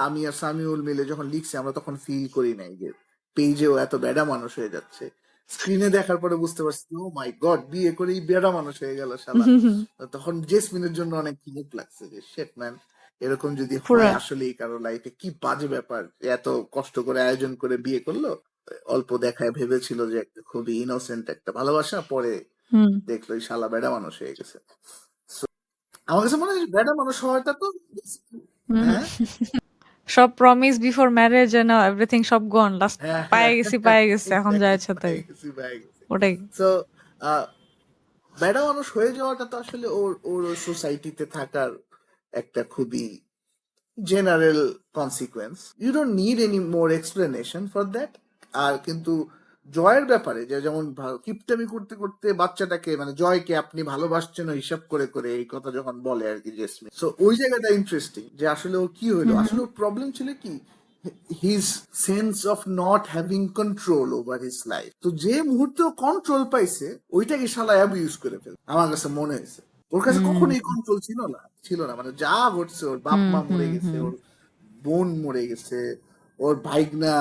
আমি আর সামিউল মিলে যখন লিখছি, আমরা তখন ফিল করি নাই যে পেজেও এত বেডা মানুষ হয়ে যাচ্ছে। স্ক্রিনে দেখার পরে বুঝতে পারছি, ও মাই গড, বিয়ে করেই বেডা মানুষ হয়ে গেল শালা। তখন জেসমিনের জন্য অনেক খারাপ লাগছে যে শেট ম্যান, এরকম যদি হয় পুরা আসলেই কারো লাইফে কি বাজে ব্যাপার, এত কষ্ট করে আয়োজন করে বিয়ে করলো, অল্প দেখায় ভেবেছিল যে একটা খুবই ইনোসেন্ট একটা ভালোবাসা, পরে হুম দেখলো এই শালা বেড়া মানুষ হয়ে গেছে। আমার কাছে মনে হয় বেড়া মানুষ হওয়াটা তো হুম হ্যাঁ সব promise before marriage and everything সব গন লাস্ট হ্যাঁ পায়ে হ্যাঁ গেছি পায়ে গেছি এখন যা এক্স্যাক্টলি ইচ্ছা তাই পাই গেছি পাই গেছি। ওটাই সো বেড়া মানুষ হয়ে যাওয়াটা তো আসলে ওর ওর সোসাইটিতে থাকার একটা খুবই general consequence. You don't need any more explanation for that. আর কিন্তু জয়ের ব্যাপারে যে যেমন কিপটামি করতে করতে বাচ্চাটাকে মানে জয়কে আপনি ভালোবাসছেন হিসাব করে করে এই কথা যখন বলে আর কি জেসমিন, সো ওই জায়গাটা ইন্টারেস্টিং যে আসলে ও কি হইলো, হুম আসলে ওর প্রবলেম ছিল কি his sense of not having control over his life. তো যে মুহূর্তে ও কন্ট্রোল পাইছে ওইটাকে শালা অ্যাবিউজ করে ফেল আমার কাছে মনে হয়েছে। ওর কাছে হুম কখনোই কন্ট্রোল ছিল না মানে যা ঘটছে ওর বাপ হুম মা মরে হুম গেছে, হুম ওর বোন মরে গেছে, ওর ভাইগনা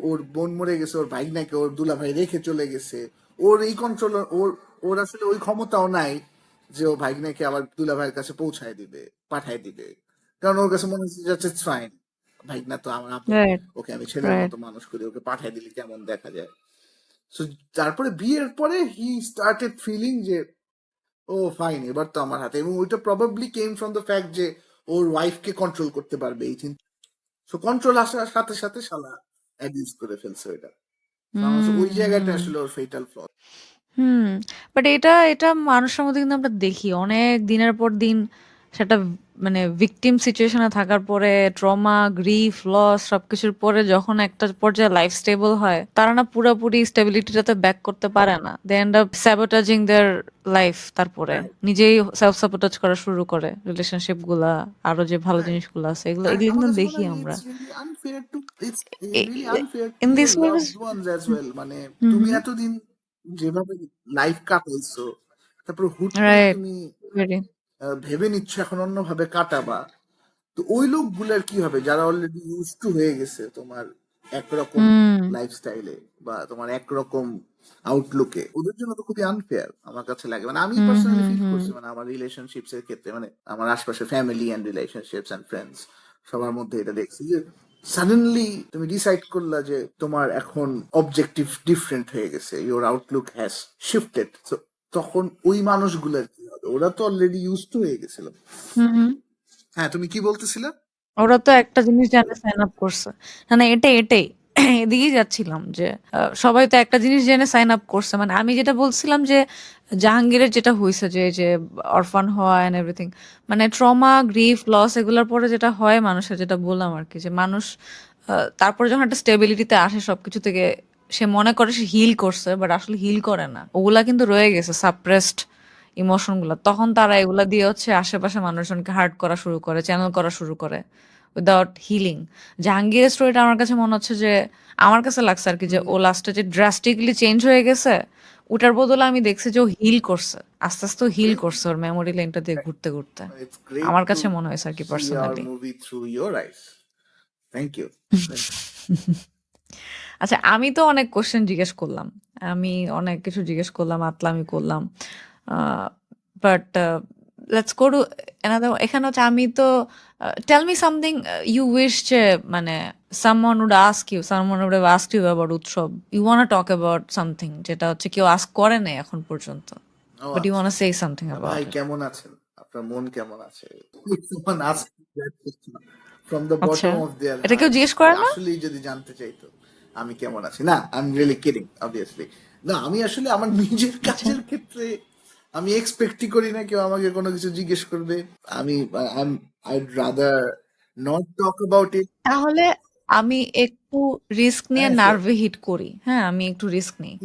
ওর বোন মরে গেছে, ওর ভাইগনাকে ওর দুলাভাই রেখে চলে গেছে। ওর এই কন্ট্রোল ওর ওর আসলে ওই ক্ষমতাও নাই যে ও ভাইগনাকে আবার দুলাভাইয়ের কাছে পৌঁছায় দিবে, পাঠায় দিবে। কারণ ওর কাছে মনে হচ্ছে যাচ্ছে ফাইন, ভাইগনা তো আমার আপন, রাইট ওকে আমি ছেলের রাইট মতো মানুষ করি, ওকে পাঠায় দিলে কেমন দেখা যায়। So, তারপরে বিয়ের পরে হি স্টার্টেড ফিলিং যে ও ফাইন এবার তো আমার হাতে, এবং ওইটা probably came from the fact যে ওর ওয়াইফকে কন্ট্রোল করতে পারবে এই চিন্তা। সো কন্ট্রোল আসার সাথে সাথে শালা অ্যাবিউজ করে ফেলছে ওইটা। So, আমার কাছে ওই জায়গাটা হুম আসলে ওর ফেটাল ফ্ল। হুম বাট এটা এটা মানুষের মধ্যে কিন্তু আমরা দেখি অনেক দিনের পর দিন সেটা মানে ভিকটিম সিচুয়েশনে থাকার পরে ট্রমা গ্রিফ লস সবকিছুর পরে যখন একটা পর্যায়ে লাইফ স্টেবল হয় তারা না পুরোপুরি স্টেবিলিটিটাতে ব্যাক করতে পারে না, they end up sabotaging their life, তারপরে রাইট নিজেই সেলফ সাবোটাজ করা শুরু করে রিলেশনশিপ গুলা আরো যে ভালো রাইট জিনিসগুলো আছে এগুলো And এগুলো আমার কিন্তু কাছে মনে দেখি হয় আমরা it's really unfair to it's really unfair to in your this movies. Loved ones as well. মানে হুম তুমি হুম এতদিন যেভাবে লাইফ কাটাইছো, তারপর হুট করে রাইট তুমি ভেরি ভেবে নিচ্ছ এখন অন্যভাবে কাটাবা। তো ওই লোকগুলার কি হবে যারা অলরেডি ইউজ টু হয়ে গেছে তোমার একরকম হুম লাইফস্টাইলে বা তোমার একরকম আউটলুকে, ওদের জন্য তো খুবই আনফেয়ার আমার কাছে লাগে। মানে আমি হুম পার্সোনালি হুম ফিল হুম করছি মানে আমার রিলেশনশিপস এর ক্ষেত্রে, মানে আমার আশপাশে family and relationships and friends সবার মধ্যে এটা দেখছি যে সাডেনলি তুমি ডিসাইড করলা যে তোমার এখন অবজেক্টিভ ডিফারেন্ট হয়ে গেছে, ইওর আউটলুক হ্যাজ শিফটেড। তখন ওই মানুষগুলার কি হবে, ওরা তো অলরেডি ইউজ টু হয়ে গেছিল। হুম হুম হ্যাঁ তুমি কি বলতেছিলে? ওরা তো একটা জিনিস জেনে সাইন আপ করছে, মানে এটাই এদিকেই যাচ্ছিলাম যে সবাই তো একটা জিনিস জেনে সাইন আপ করছে, মানে আমি যেটা বলছিলাম যে জাহাঙ্গীরের যেটা হয়েছে যে যে অরফান হওয়া এন্ড এভরিথিং, মানে ট্রমা গ্রিফ লস এগুলোর পরে যেটা হয় মানুষের, যেটা বললাম আর কি, যে মানুষ তারপরে যখন একটা স্টেবিলিটিতে আসে সবকিছু থেকে, সে মনে করে সে হিল করছে বাট আসলে হিল করে না, ওগুলা কিন্তু রয়ে গেছে সাপ্রেসড ইমোশন গুলা, তখন তারা এগুলা দিয়ে হচ্ছে আশেপাশে মানুষজনকে হার্ট করা শুরু করে, চ্যানেল করা শুরু করে উইদাউট হিলিং। জাহাঙ্গীরের স্টোরিটা আমার কাছে মনে হচ্ছে যে, আমার কাছে লাগছে আর কি, যে ও লাস্টে যে ড্রাস্টিকলি চেঞ্জ হয়ে গেছে, ওটার বদলে আমি দেখছি যে ও হিল করছে, আস্তে আস্তে হিল Great. করছে ওর মেমোরি লাইনটা দিয়ে ঘুরতে ঘুরতে। It's great আমার কাছে to মনে হয়েছে আর কি see our personally. movie through your eyes. Thank you. Thank you. আচ্ছা, আমি তো অনেক কোশ্চেন জিজ্ঞেস করলাম, আমি অনেক কিছু জিজ্ঞেস করলাম, আতলামি করলাম, but let's go to another. এখানে হচ্ছে আমি তো tell me something you wish, যে মানে someone would ask you about Utshob, you want talk about something যেটা হচ্ছে কেউ আস্ক করে নাই এখন পর্যন্ত, ও বাট ইউ আচ্ছা, ওয়ান্ট সে সামথিং ভাই অ্যাবাউট ইট। কেমন আছেন, আপনার মন কেমন আছে? Someone asked that question from the আচ্ছা, bottom of their এটা কেউ hearts জিজ্ঞেস যে করে না? আসলেই যদি জানতে চাইতো আমি কেমন আছি। না I am really kidding obviously. না আমি আসলে আমার নিজের আচ্ছা কাজের ক্ষেত্রে আমি এক্সপেক্টই করি না কেউ আমাকে কোনো কিছু জিজ্ঞেস করবে। আমি I'd rather not talk about it. তাহলে আমি একটু রিস্ক নিয়ে হ্যাঁ শিওর। নার্ভে হিট করি, হ্যাঁ আমি একটু রিস্ক নিই।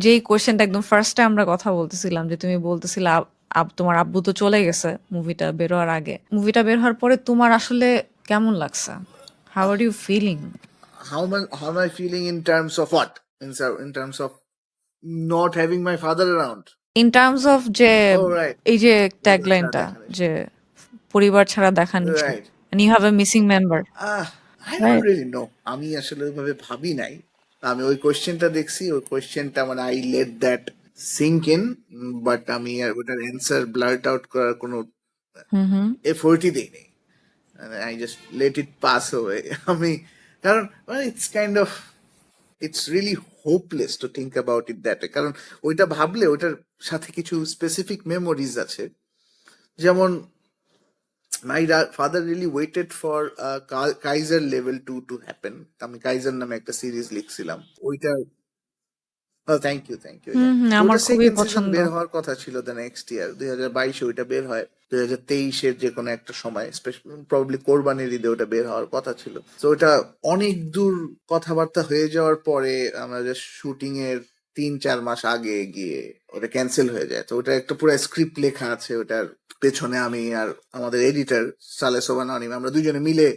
যেই কোয়েশ্চেনটা একদম ফার্স্টে আমরা কথা বলতেছিলাম, যে তুমি বলতেছিলে তোমার আব্বু তো চলে গেছে মুভিটা বের হওয়ার আগে, মুভিটা বের হওয়ার পরে তোমার আসলে কেমন লাগছে, how are you feeling? How am I feeling in terms of what? In terms of not having my father around. In terms of যে Oh right. এই যে পরিবার ছাড়া ট্যাগলাইনটা, দেখা নিষেধ। যে পরিবার ছাড়া দেখা নিষেধ, Right. and you have a missing member, I don't right? really know. আমি আসলে ওইভাবে ভাবি নাই। আমি ওই কোয়েশ্চেনটা দেখছি, ওই কোয়েশ্চেনটা মানে I let that sink in, but আমি আর ওটার অ্যান্সার ব্লার্ট আউট করার কোনো হুম হুম এফোর্টই দিইনি। I just let it pass away. আমি কারণ মানে it's kind of its really hopeless to think about it that, কারণ ওইটা ভাবলে ওইটার সাথে কিছু স্পেসিফিক মেমোরিজ আছে। যেমন my father really waited for Kaiser level 2 to happen. আমি কাইজার নামে একটা সিরিজ লিখছিলাম, ওইটা থ্যাংক ইউ থ্যাংক ইউ। হুম, হুম, তো আমার ওটা খুবই সেকেন্ড সিজন পছন্দ। বের হওয়ার কথা ছিল দ্য নেক্সট ইয়ার, 2022-এ ওইটা বের হয়, 2023-এর যে কোনো একটা সময়, প্রবাবলি কোরবানির ঈদে ওটা বের হওয়ার কথা ছিল। তো ওটা অনেক দূর কথাবার্তা হয়ে যাওয়ার পরে আমাদের শুটিং এর 3-4 মাস আগে গিয়ে ওটা ক্যান্সেল হয়ে যায়। তো ওটা একটা পুরো স্ক্রিপ্ট লেখা আছে, ওটার পেছনে আমি আর আমাদের এডিটর সালে সোবান অনিম, আমরা দুজনে মিলে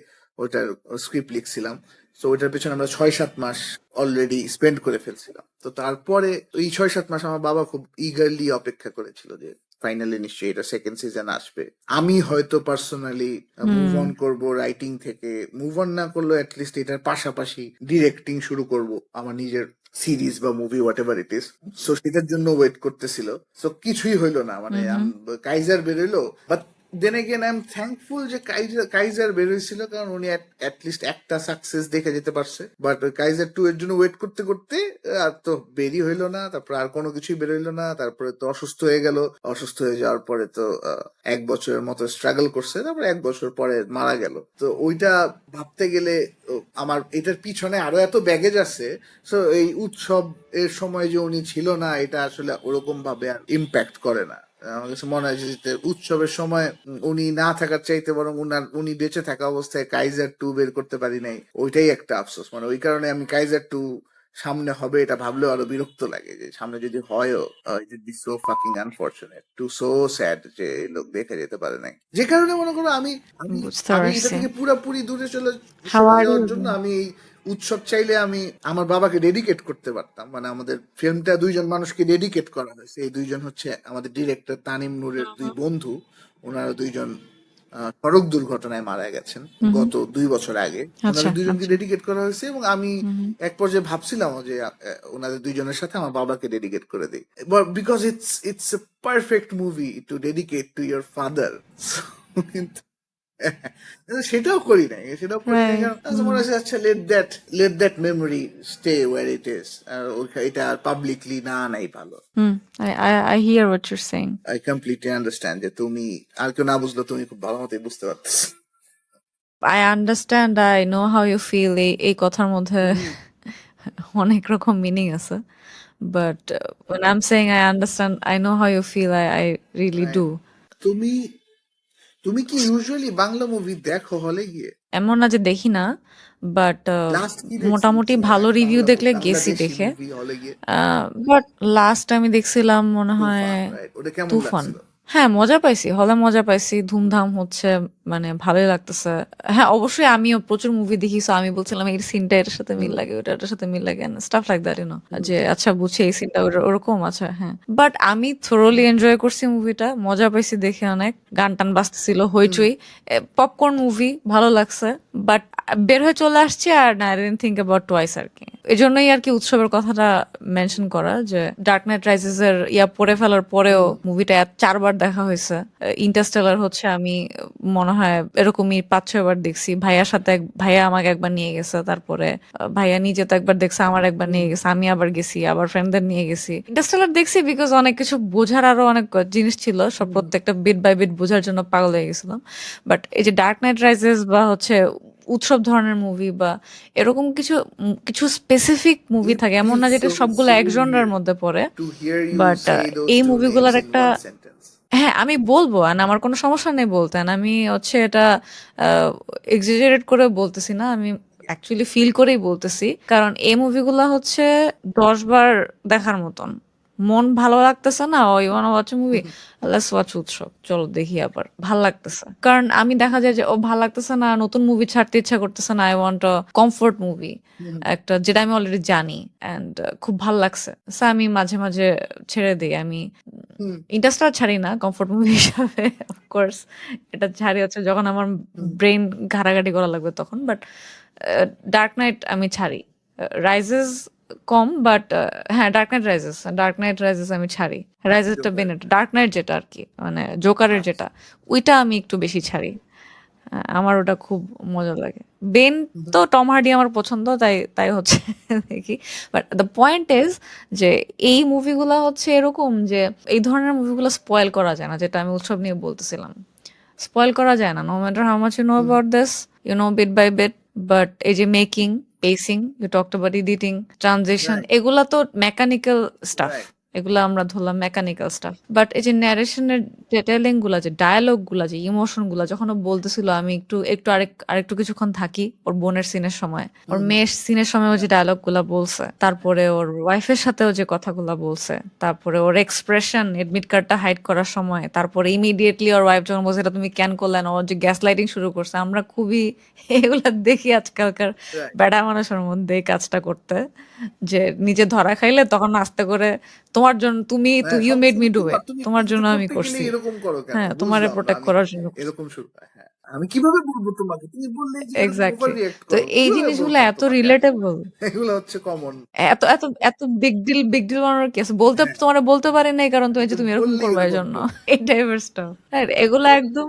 ওটার স্ক্রিপ্ট লিখছিলাম। তো ওইটার পেছনে আমরা 6-7 মাস অলরেডি স্পেন্ড করে ফেলছিলাম। তো তারপরে ওই 6-7 মাস আমার বাবা খুব ইগারলি অপেক্ষা করেছিল যে ফাইনালি নিশ্চয়ই এটা সেকেন্ড সিজন আসবে। আমি হয়তো পার্সোনালি মুভ হুম। অন করব রাইটিং থেকে, মুভ অন না করলেও অ্যাটলিস্ট এটার পাশাপাশি ডিরেক্টিং শুরু করব আমার নিজের সিরিজ বা movie whatever it is. So সেটার জন্য ওয়েট করতেছিল। সো কিছুই হইলো না, মানে হুম। কাইজার বেরোইলো, but then again I am thankful যে কাইজার বেরোইছিল, কারণ উনি অ্যাটলিস্ট একটা সাকসেস দেখে যেতে পারছে। বাট কাইজার 2 এর জন্য ওয়েট করতে করতে আর তো বেরি হইলো না, তারপর আর কোনো কিছুই বেরোইলো না। তারপরে তো অসুস্থ হয়ে গেল, অসুস্থ হয়ে যাওয়ার পরে তো 1 বছরের মতো স্ট্রাগল করছে, তারপর 1 বছর পরে মারা গেল। তো ওইটা ভাবতে গেলে আমার এটার পিছনে আরো এত ব্যাগেজ আছে। সো এই উৎসব এর সময় যে উনি ছিল না, এটা আসলে ওরকম ভাবে আর ইম্প্যাক্ট করে না। আমার কাছে মনে হয় যে উৎসবের সময় উনি না থাকার চাইতে বরং উনি বেঁচে থাকা অবস্থায় কাইজার 2 বের করতে পারি নাই, ওইটাই একটা আফসোস। মানে ওই কারণে আমি কাইজার 2 সামনে হবে এটা ভাবলেও আরো বিরক্ত লাগে, যে সামনে যদি হয়ও it would be so fucking unfortunate to so sad যে এই লোক দেখে যেতে পারে নাই। যে কারণে মনে করো আমি আমি বুঝতে আমি এটা পারছি। থেকে পুরোপুরি দূরে হাউ সরে আর ইউ? যাওয়ার জন্য আমি এই উৎসব চাইলে আমি আমার বাবাকে ডেডিকেট করতে পারতাম। মানে আমাদের ফিল্মটা 2জন মানুষকে ডেডিকেট করা হয়েছে। এই 2জন হচ্ছে আমাদের ডিরেক্টর তানিম নূরের 2 বন্ধু। ওনারা 2জন সড়ক দুর্ঘটনায় মারা গেছেন হুম। গত 2 বছর আগে। আচ্ছা, ওনাদের 2জনকে আচ্ছা। ডেডিকেট করা হয়েছে, এবং আমি হুম। এক পর্যায়ে ভাবছিলাম যে ওনাদের 2জনের সাথে আমার বাবাকে ডেডিকেট করে দিই, because it's a perfect movie to dedicate to your father. কিন্তু সেটাও করি নাই, রাইট। কারণ আমার মনে হচ্ছে আচ্ছা let that memory stay where it is, আর এটা পাবলিকলি না নাই ভালো। Hmm, I hear what you're saying. I completely understand যে তুমি আর কেউ না বুঝলো তুমি খুব ভালো মতোই বুঝতে পারতেছ। I understand, I know how you feel. এই কথার মধ্যে অনেক রকম মিনিং আছে। But when I'm saying I understand, I know how you feel. I really do. তুমি তুমি কি ইউজুয়ালি বাংলা মুভি দেখো হলে গিয়ে? এমন না যে দেখি না, বাট লাস্ট কি দেখছো মোটামুটি ভালো রিভিউ দেখলে গেছি বাংলাদেশি দেখে। মুভি হলে গিয়ে? বাট লাস্ট আমি দেখছিলাম মনে হয় তুফান, রাইট? ওটা কেমন তুফান। লাগছিল? হ্যাঁ, মজা পাইছি, হলে মজা পাইছি, ধুমধাম হচ্ছে, মানে ভালোই লাগতেছে। হ্যাঁ, অবশ্যই আমিও প্রচুর মুভি দেখি, সো আমি বলছিলাম এই সিনটা এটার সাথে মিল লাগে, ওটা এটার সাথে মিল লাগে, স্টাফ লাইক দ্যাট, যে আচ্ছা বুঝছি এই সিনটা ওরকম, আচ্ছা হ্যাঁ। বাট আমি থরোলি এনজয় করছি মুভিটা, মজা পাইছি দেখে অনেক, গান টান বাজতেছিল, হইচই, পপকর্ন মুভি, ভালো লাগছে। বাট বের হয়ে চলে আসছি, আর না, I didn't think about twice আর কি। এই জন্যই আর কি উৎসবের কথাটা মেনশন করা, যে ডার্ক নাইট রাইজেস এর পড়ে ফেলার পরেও মুভিটা 4বার দেখা হয়েছে। ইন্টারস্টেলার হচ্ছে আমি মনে হয় এরকমই 5-6 বার দেখছি। ভাইয়ার সাথে ভাইয়া আমাকে একবার নিয়ে গেছে, তারপরে ভাইয়া নিজে তো একবার দেখছে, আমার একবার নিয়ে গেছে, আমি আবার গেছি, আবার ফ্রেন্ডদের নিয়ে গেছি। ইন্টারস্টেলার দেখছি বিকজ অনেক কিছু বোঝার আরো অনেক জিনিস ছিল, সব প্রত্যেকটা বিট বাই বিট বোঝার জন্য পাগল হয়ে গেছিলাম। বাট এই যে ডার্ক নাইট রাইজেস বা হচ্ছে উৎসব ধরনের মুভি বা এরকম কিছু স্পেসিফিক মুভি It থাকে, এমন না feels যেটা so সবগুলো so এক জনরার weird মধ্যে পড়ে। to hear you but say those এই two names মুভিগুলোর in একটা, one sentence. হ্যাঁ আমি বলবো, আর আমার কোনো সমস্যা নেই বলতে, আর আমি হচ্ছে এটা এক্সাজারেট করে বলতেছি না, আমি অ্যাকচুয়ালি ফিল করেই বলতেছি। কারণ এই মুভিগুলো হচ্ছে 10 বার দেখার মতন। মন ভালো লাগতেছে না, ওই one watch movie, let's watch উৎসব, চলো দেখি, আবার ভাল লাগতেছে। কারণ আমি দেখা যায় যে ও ভাল লাগতেছে না, নতুন মুভি ছাড়তে ইচ্ছা করতেছে না, I want a comfort movie, একটা যেটা আমি অলরেডি জানি, অ্যান্ড খুব ভাল লাগছে, সো আমি মাঝে মাঝে ছেড়ে দিই। আমি হুম, ইন্টারস্টেলার ছাড়ি না কমফোর্ট মুভি হিসাবে, অফকোর্স এটা ছাড়ি হচ্ছে যখন আমার ব্রেন ঘাটাঘাটি করা লাগবে তখন। বাট ডার্ক নাইট আমি ছাড়ি, রাইজেস কম, বাট হ্যাঁ ডার্ক নাইট রাইজেস আমি ছাড়ি। রাইজেসটা জোকার। বেনেট, ডার্ক নাইট যেটা আর কি, মানে জোকারের যেটা, ওইটা আমি একটু বেশি ছাড়ি। আমার ওটা খুব মজা লাগে। বেন তো টম হার্ডি আমার পছন্দ, তাই তাই হচ্ছে দেখি। বাট দ্য পয়েন্ট ইজ যে এই মুভিগুলা হচ্ছে এরকম যে এই ধরনের মুভিগুলো স্পয়েল করা যায় না, যেটা আমি উৎসব নিয়ে বলতেছিলাম। স্পয়েল করা যায় না, no matter how much you know about this, you know bit by bit. But এই যে making, pacing, you talked about editing, transition, right, এগুলা তো মেকানিক্যাল স্টাফ, রাইট। এগুলা আমরা ধরলাম মেকানিক্যাল স্টাফ। বাট এই যে ন্যারেশনের ডিটেলিং গুলা, যে ডায়ালগ গুলা, যে ইমোশন গুলা, যখন ও বলতেছিল আমি একটু একটু আরেকটু কিছুক্ষণ থাকি, ওর বোনের সিনের সময়, ওর মেয়ের সিনের সময় ও যে ডায়লগ গুলা বলছে, তারপরে ওর ওয়াইফের সাথেও যে কথাগুলা বলছে, তারপরে ওর এক্সপ্রেশন এডমিট কার্ডটা হাইড করার সময়, তারপরে ইমিডিয়েটলি ওর ওয়াইফ যখন বলছে এটা তুমি কেন করলে না, ওর যে গ্যাস লাইটিং শুরু করছে, আমরা খুবই এগুলা দেখি আজকালকার রাইট। বেড়া মানুষের মধ্যে এই কাজটা করতে, যে নিজে ধরা খাইলে তখন আস্তে করে তোমার জন্য তুমি, হ্যাঁ, ইউ মেড মি সবসময় ডু তোমার, ইট, তুমি তোমার কিছু জন্য আমি করতে গেলে করছি। এরকম করো কেন? হ্যাঁ, তোমারে বুঝলাম না প্রোটেক্ট আমি। করার জন্য করছি। এরকম শুরু হয়, হ্যাঁ। আমি কিভাবে বলবো তোমাকে? তুমি বললে যে এরকম ওভার এক্স্যাক্টলি। রিঅ্যাক্ট তো করো। এই কিভাবে জিনিসগুলো বলতাম এত তোমাকে আমি? রিলেটেবল, এগুলো হচ্ছে কমন। এত এত এত বিগ ডিল বানানোর কি আছে? বলতে হ্যাঁ, তোমারে বলতে পারি নাই কারণ তুমি যে তুমি তুমি এরকম বললেই করবা এই ওরকম জন্য। করবে। এই টাইপের স্টাফ, এগুলো একদম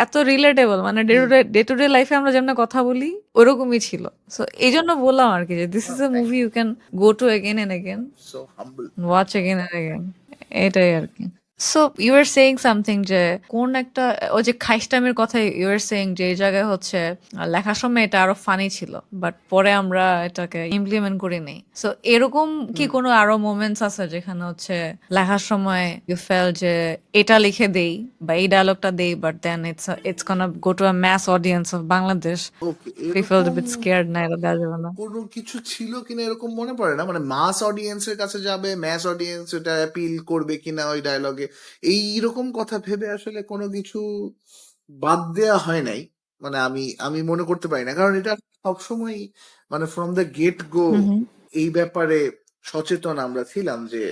এত রিলেটেবল, মানে হুম, ডে টু ডে লাইফে আমরা যেমন কথা বলি ওরকমই ছিল। সো এই জন্য বললাম আর কি যে this is a thank movie you. You can go to again and again, so humble. Watch again and again, এটাই আর কি। So you are saying something, যে কোন একটা, ওই যে খাইস্টামের কথা ইউ আর সেইং, যে এই জায়গায় হচ্ছে লেখার সময় এটা আরো ফানি ছিল, বাট পরে আমরা এটাকে ইমপ্লিমেন্ট করি নাই। সো এরকম কি হুম। কোনো আরো মোমেন্টস আছে যেখানে হচ্ছে লেখার সময় ইউ ফেল যে এটা লিখে দেই বা এই ডায়লগটা দেই, but then it's gonna go to a mass audience of Bangladesh, okay, we felt a এরকম bit scared, না এটা দেওয়া যাবে না। কোনো কিছু ছিল কিনা এরকম মনে পড়ে না। মানে মাস অডিয়েন্সের কাছে যাবে, ম্যাস অডিয়েন্স এটা অ্যাপিল করবে কিনা ওই ডায়লগে, এইরকম কথা ভেবে আসলে কোনো কিছু বাদ দেয়া হয় নাই। মানে আমি আমি মনে করতে পারি না, কারণ এটা সবসময় মানে ফ্রম দ্য গেট গো হুম হুম। এই ব্যাপারে সচেতন আমরা ছিলাম যে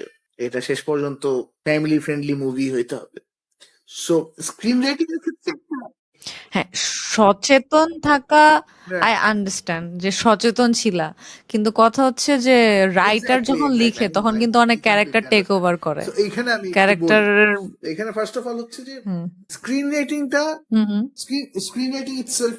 এটা শেষ পর্যন্ত ফ্যামিলি ফ্রেন্ডলি মুভি হইতে হবে। সো স্ক্রিন রাইটিং এর ক্ষেত্রে হ্যাঁ, সচেতন থাকা, রাইট, আই আন্ডারস্ট্যান্ড যে সচেতন ছিলা। কিন্তু কথা হচ্ছে যে রাইটার এক্স্যাক্টলি, যখন এক্স্যাক্টলি, লিখে আমি তখন কিন্তু অনেক character completely take understand. Over করে। সো এইখানে আমি একটু বলি, ক্যারেক্টারের এখানে ফার্স্ট অফ অল হচ্ছে যে হুম, স্ক্রিন রাইটিংটা, hmm, hmm, screen writing itself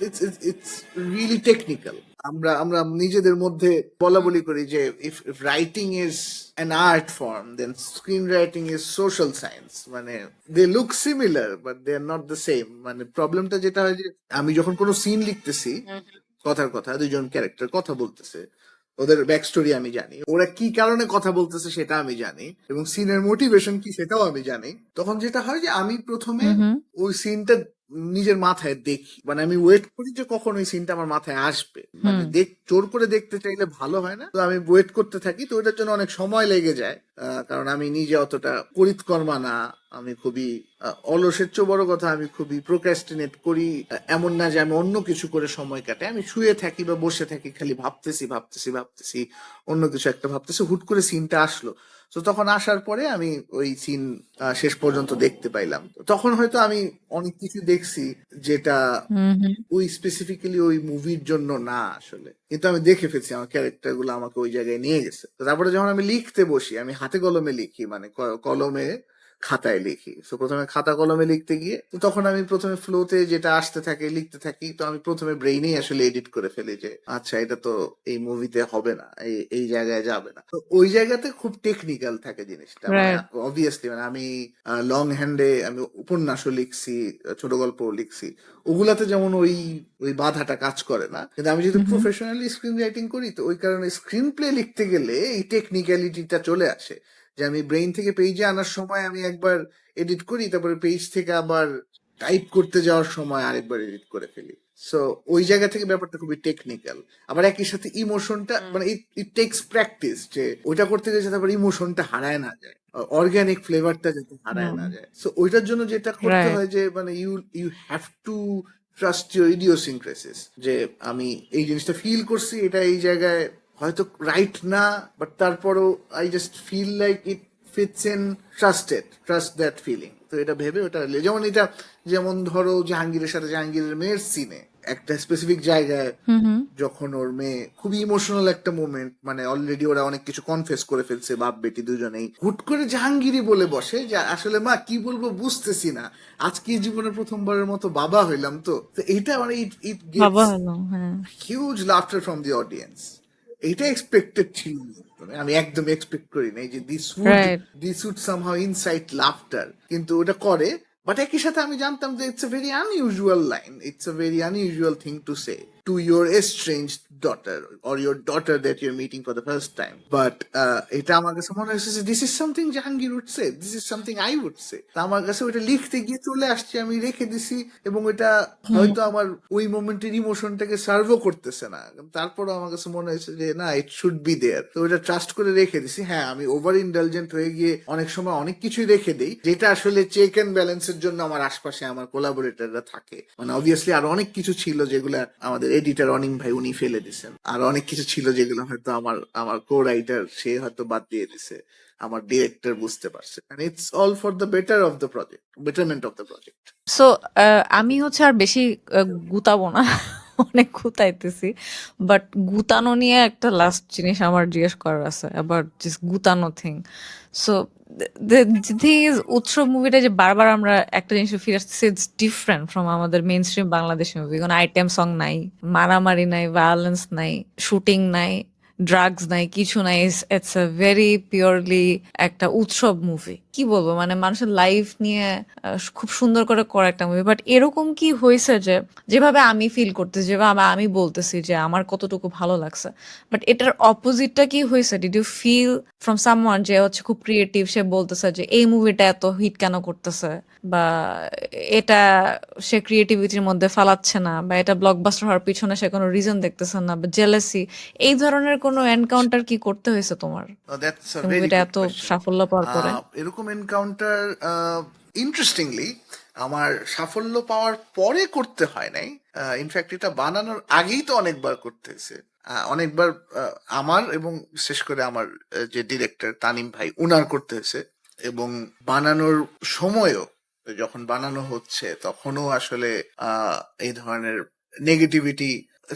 it's really technical. আমরা আমরা নিজেদের মধ্যে বলা বলি করি যে if writing is an art form then screen writing is social science. মানে they look similar but they are not the same. মানে প্রবলেমটা যেটা হয় যে আমি যখন কোনো সিন লিখতেছি, কথার কথা দুইজন ক্যারেক্টার কথা বলতেছে, ওদের ব্যাক স্টোরি আমি জানি, ওরা কি কারণে কথা বলতেছে সেটা আমি জানি, এবং সিনের মোটিভেশন কি সেটাও আমি জানি। তখন যেটা হয় যে আমি প্রথমে হুম, হুম, ওই সিনটা নিজের মাথায় দেখি, মানে আমি ওয়েট করি যে কখন ওই সিনটা আমার মাথায় আসবে। মানে হুম, জোর করে দেখতে চাইলে ভালো হয় না, তো আমি ওয়েট করতে থাকি, তো ওটার জন্য অনেক সময় লেগে যায়। কারণ আমি নিজে অতটা করিতকর্মা না, আমি খুবই অলসের চেয়ে বড় কথা আমি খুবই প্রোক্রাস্টিনেট করি। এমন না যে আমি অন্য কিছু করে সময় কাটাই, আমি শুয়ে থাকি বা বসে থাকি, খালি ভাবতেছি ভাবতেছি ভাবতেছি, অন্য কিছু একটা ভাবতেছি, হুট করে সিনটা আসলো। তো তখন আসার পরে আমি ওই সিন শেষ পর্যন্ত দেখতে পাইলাম। তখন হয়তো আমি অনেক কিছু দেখছি যেটা হুম, হুম, ওই স্পেসিফিক্যালি ওই মুভির জন্য না আসলে, কিন্তু আমি দেখে ফেলছি আমার ক্যারেক্টার গুলো আমাকে ওই জায়গায় নিয়ে গেছে। তো তারপরে যখন আমি লিখতে বসি, আমি হাতে কলমে লিখি, মানে কলমে খাতায় লিখি। তো প্রথমে খাতা কলমে লিখতে গিয়ে, তো তখন আমি প্রথমে ফ্লোতে যেটা আসতে থাকে লিখতে থাকি, তো আমি প্রথমে ব্রেইনেই আসলে এডিট করে ফেলি যে আচ্ছা এটা তো এই মুভিতে হবে না, এই এই জায়গায় যাবে না। তো ওই জায়গাতে খুব টেকনিক্যাল থাকে জিনিসটা। মানে রাইট, অবভিয়াসলি মানে আমি লং হ্যান্ডে আমি উপন্যাসও লিখছি, ছোট গল্পও লিখছি, ওগুলাতে যেমন ওই ওই বাধাটা কাজ করে না। কিন্তু আমি যদি হুম, হুম, প্রফেশনালি স্ক্রিন রাইটিং করি, তো ওই কারণে স্ক্রিন প্লে লিখতে গেলে এই টেকনিক্যালিটিটা চলে আসে, যে আমি ব্রেইন থেকে পেজে আনার সময় আমি একবার এডিট করি, তারপরে পেজ থেকে আবার টাইপ করতে যাওয়ার সময় আরেকবার এডিট করে ফেলি। সো ওই জায়গা থেকে ব্যাপারটা খুবই টেকনিক্যাল। আবার একই সাথে ইমোশনটা, মানে ইট টেক্স প্র্যাকটিস, যে ওইটা করতে গেলে যাতে আবার ইমোশনটা হারায় না যায়, অর্গানিক ফ্লেভারটা যাতে হারায় না যায়। সো ওইটার জন্য যেটা করতে রাইট। হয় যে মানে you you have to trust your idiosyncrasies, যে আমি এই জিনিসটা ফিল করছি, এটা এই জায়গায় হয়তো রাইট না, বাট তারপরও I just feel like it fits in, trust that feeling. তো এটা ভেবে ওটা যেমন এটা, যেমন ধরো জাহাঙ্গীরের সাথে জাহাঙ্গীরের মেয়ের সিনে একটা স্পেসিফিক জায়গায় হুম হুম যখন ওর মেয়ে খুবই ইমোশনাল একটা মোমেন্ট, মানে অলরেডি ওরা অনেক কিছু কনফেস করে ফেলছে বাপ বেটি দুজনেই, হুট করে জাহাঙ্গীরই বলে বসে যে আসলে মা কি বলবো বুঝতেছি না, আজকে জীবনের প্রথমবারের মতো বাবা হইলাম। তো তো এটা মানে ইট ইট বাবা গেটস হলো, হ্যাঁ। Huge laughter from the audience. এটা এক্সপেক্টেড ছিল না। মানে আমি একদম এক্সপেক্ট করি নাই যে right. This would somehow incite laughter, কিন্তু ওটা করে। বাট একই সাথে আমি জানতাম যে it's a very unusual line, it's a very unusual thing to say to your estranged daughter or your daughter that you're meeting for the first time. বাট এটা আমার কাছে মনে হয়েছে যে this is something Jahangir would say, this is something I would say. আমার কাছে ওইটা লিখতে গিয়ে চলে আসছে, আমি রেখে দিছি, এবং এটা হুম। হয়তো আমার ওই মোমেন্টের ইমোশনটাকে সার্ভও করতেছে না, তারপরও আমার কাছে মনে হয়েছে যে না, ইট শুড বি দেয়ার, তো ওটা ট্রাস্ট করে রেখে দিছি। হ্যাঁ, আমি ওভার ইন্টেলিজেন্ট হয়ে গিয়ে অনেক সময় অনেক কিছুই রেখে দেই, যেটা আসলে চেক এন্ড ব্যালেন্সের জন্য আমার আশপাশে আমার কোলাবোরেটররা থাকে। মানে অবভিয়াসলি আরো অনেক কিছু ছিল যেগুলো আমাদের এডিটর অনিম ভাই উনি ফেলে দিছেন, আর অনেক কিছু ছিল যেগুলো হয়তো আমার আমার কো রাইটার সে হয়তো বাদ দিয়ে দিছে, আমার ডিরেক্টর বুঝতে পারছে। and it's all for the better of the project, betterment of the project. So আমি হচ্ছে আর বেশি গুতাবো না, অনেক গুতাইতেছি। বাট গুতানো নিয়ে একটা লাস্ট জিনিস আমার জিজ্ঞেস করার আছে, আবার জাস্ট গুতানো thing. So thing is, Utsob মুভিটা যে বারবার আমরা একটা জিনিস ফিরে আসতেছি, ইটস ডিফারেন্ট ফ্রম আমাদের মেইন স্ট্রিম বাংলাদেশি মুভি। কোনো আইটেম সং নাই, মারামারি নাই, ভায়োলেন্স নাই, শুটিং নাই, ড্রাগস নাই, কিছু নাই। ইটস আ ভেরি পিওরলি একটা উৎসব মুভি। কি বলবো, মানে মানুষের লাইফ নিয়ে খুব সুন্দর করে করা একটা মুভি। বাট এরকম কি হয়েছে যে যেভাবে আমি ফিল করতেছি, যেভাবে আমি বলতেছি যে আমার কতটুকু ভালো লাগছে, বাট এটার অপোজিটটা কি হয়েছে? Did you feel from someone যে হচ্ছে খুব ক্রিয়েটিভ, সে বলতেছে যে এই মুভিটা এত হিট কেন করতেছে, বা এটা সে ক্রিয়েটিভিটির মধ্যে ফালাচ্ছে না, বা এটা ব্লকবাস্টার হওয়ার পিছনে সে কোনো রিজন দেখতেছে না, বা জেলাসি, এই ধরনের কোনো এনকাউন্টার কি করতে হয়েছে তোমার That's a এই very মুভিটা good এত question. সাফল্য পাওয়ার পরে? এরকম এনকাউন্টার ইন্টারেস্টিংলি আমার সাফল্য পাওয়ার পরে করতে হয় নাই। ইনফ্যাক্ট এটা বানানোর আগেই তো অনেকবার করতে হয়েছে। অনেকবার আমার এবং বিশেষ করে আমার যে ডিরেক্টর তানিম ভাই উনার করতে হয়েছে, এবং বানানোর সময়ও যখন বানানো হচ্ছে তখনও আসলে এই ধরনের নেগেটিভিটি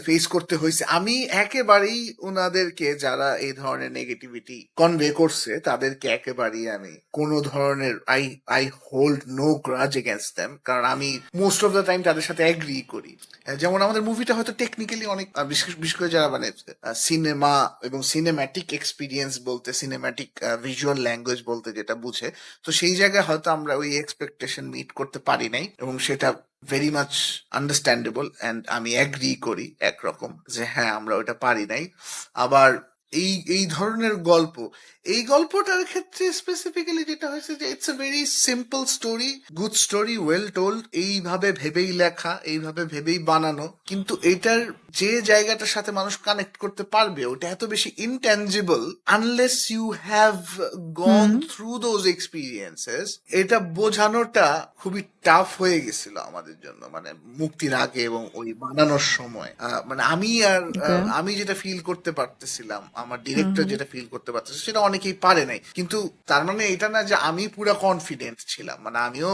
ফেস করতে হয়েছে। আমি একেবারেই ওনাদেরকে, যারা এই ধরনের নেগেটিভিটি কনভে করছে তাদেরকে একেবারেই আমি কোনো ধরনের I hold no grudge against them, কারণ আমি মোস্ট অফ দ্য টাইম তাদের সাথে এগ্রি করি। যেমন আমাদের মুভিটা হয়তো টেকনিক্যালি অনেক বিশেষ করে যারা মানে সিনেমা এবং সিনেম্যাটিক এক্সপিরিয়েন্স বলতে, সিনেম্যাটিক ভিজুয়াল ল্যাঙ্গুয়েজ বলতে যেটা বুঝে, তো সেই জায়গায় হয়তো আমরা ওই এক্সপেকটেশন মিট করতে পারি নাই, এবং সেটা ভেরি মাচ আন্ডারস্ট্যান্ডেবল অ্যান্ড আমি অ্যাগ্রি করি একরকম যে হ্যাঁ আমরা ওটা পারি নাই। আবার এই এই ধরনের গল্প, এই গল্পটার ক্ষেত্রে স্পেসিফিক্যালি যেটা হয়েছে যে it's a very simple story, good story, well told, এইভাবে ভেবেই লেখা, এইভাবে ভেবেই বানানো, কিন্তু এটার যে জায়গাটার সাথে মানুষ কানেক্ট করতে পারবে ওটা এত বেশি intangible, unless you have gone hmm. Through those experiences. এটা বোঝানোটা খুবই টাফ হয়ে গেছিল আমাদের জন্য, মানে মুক্তির আগে এবং ওই বানানোর সময়। মানে ওকে। আমি যেটা ফিল করতে পারতেছিলাম, আমার হুম ডিরেক্টর হুম যেটা ফিল করতে পারতেছে, সেটা অনেকেই পারে নাই। কিন্তু তার মানে এটা না যে আমি পুরা কনফিডেন্ট ছিলাম, মানে আমিও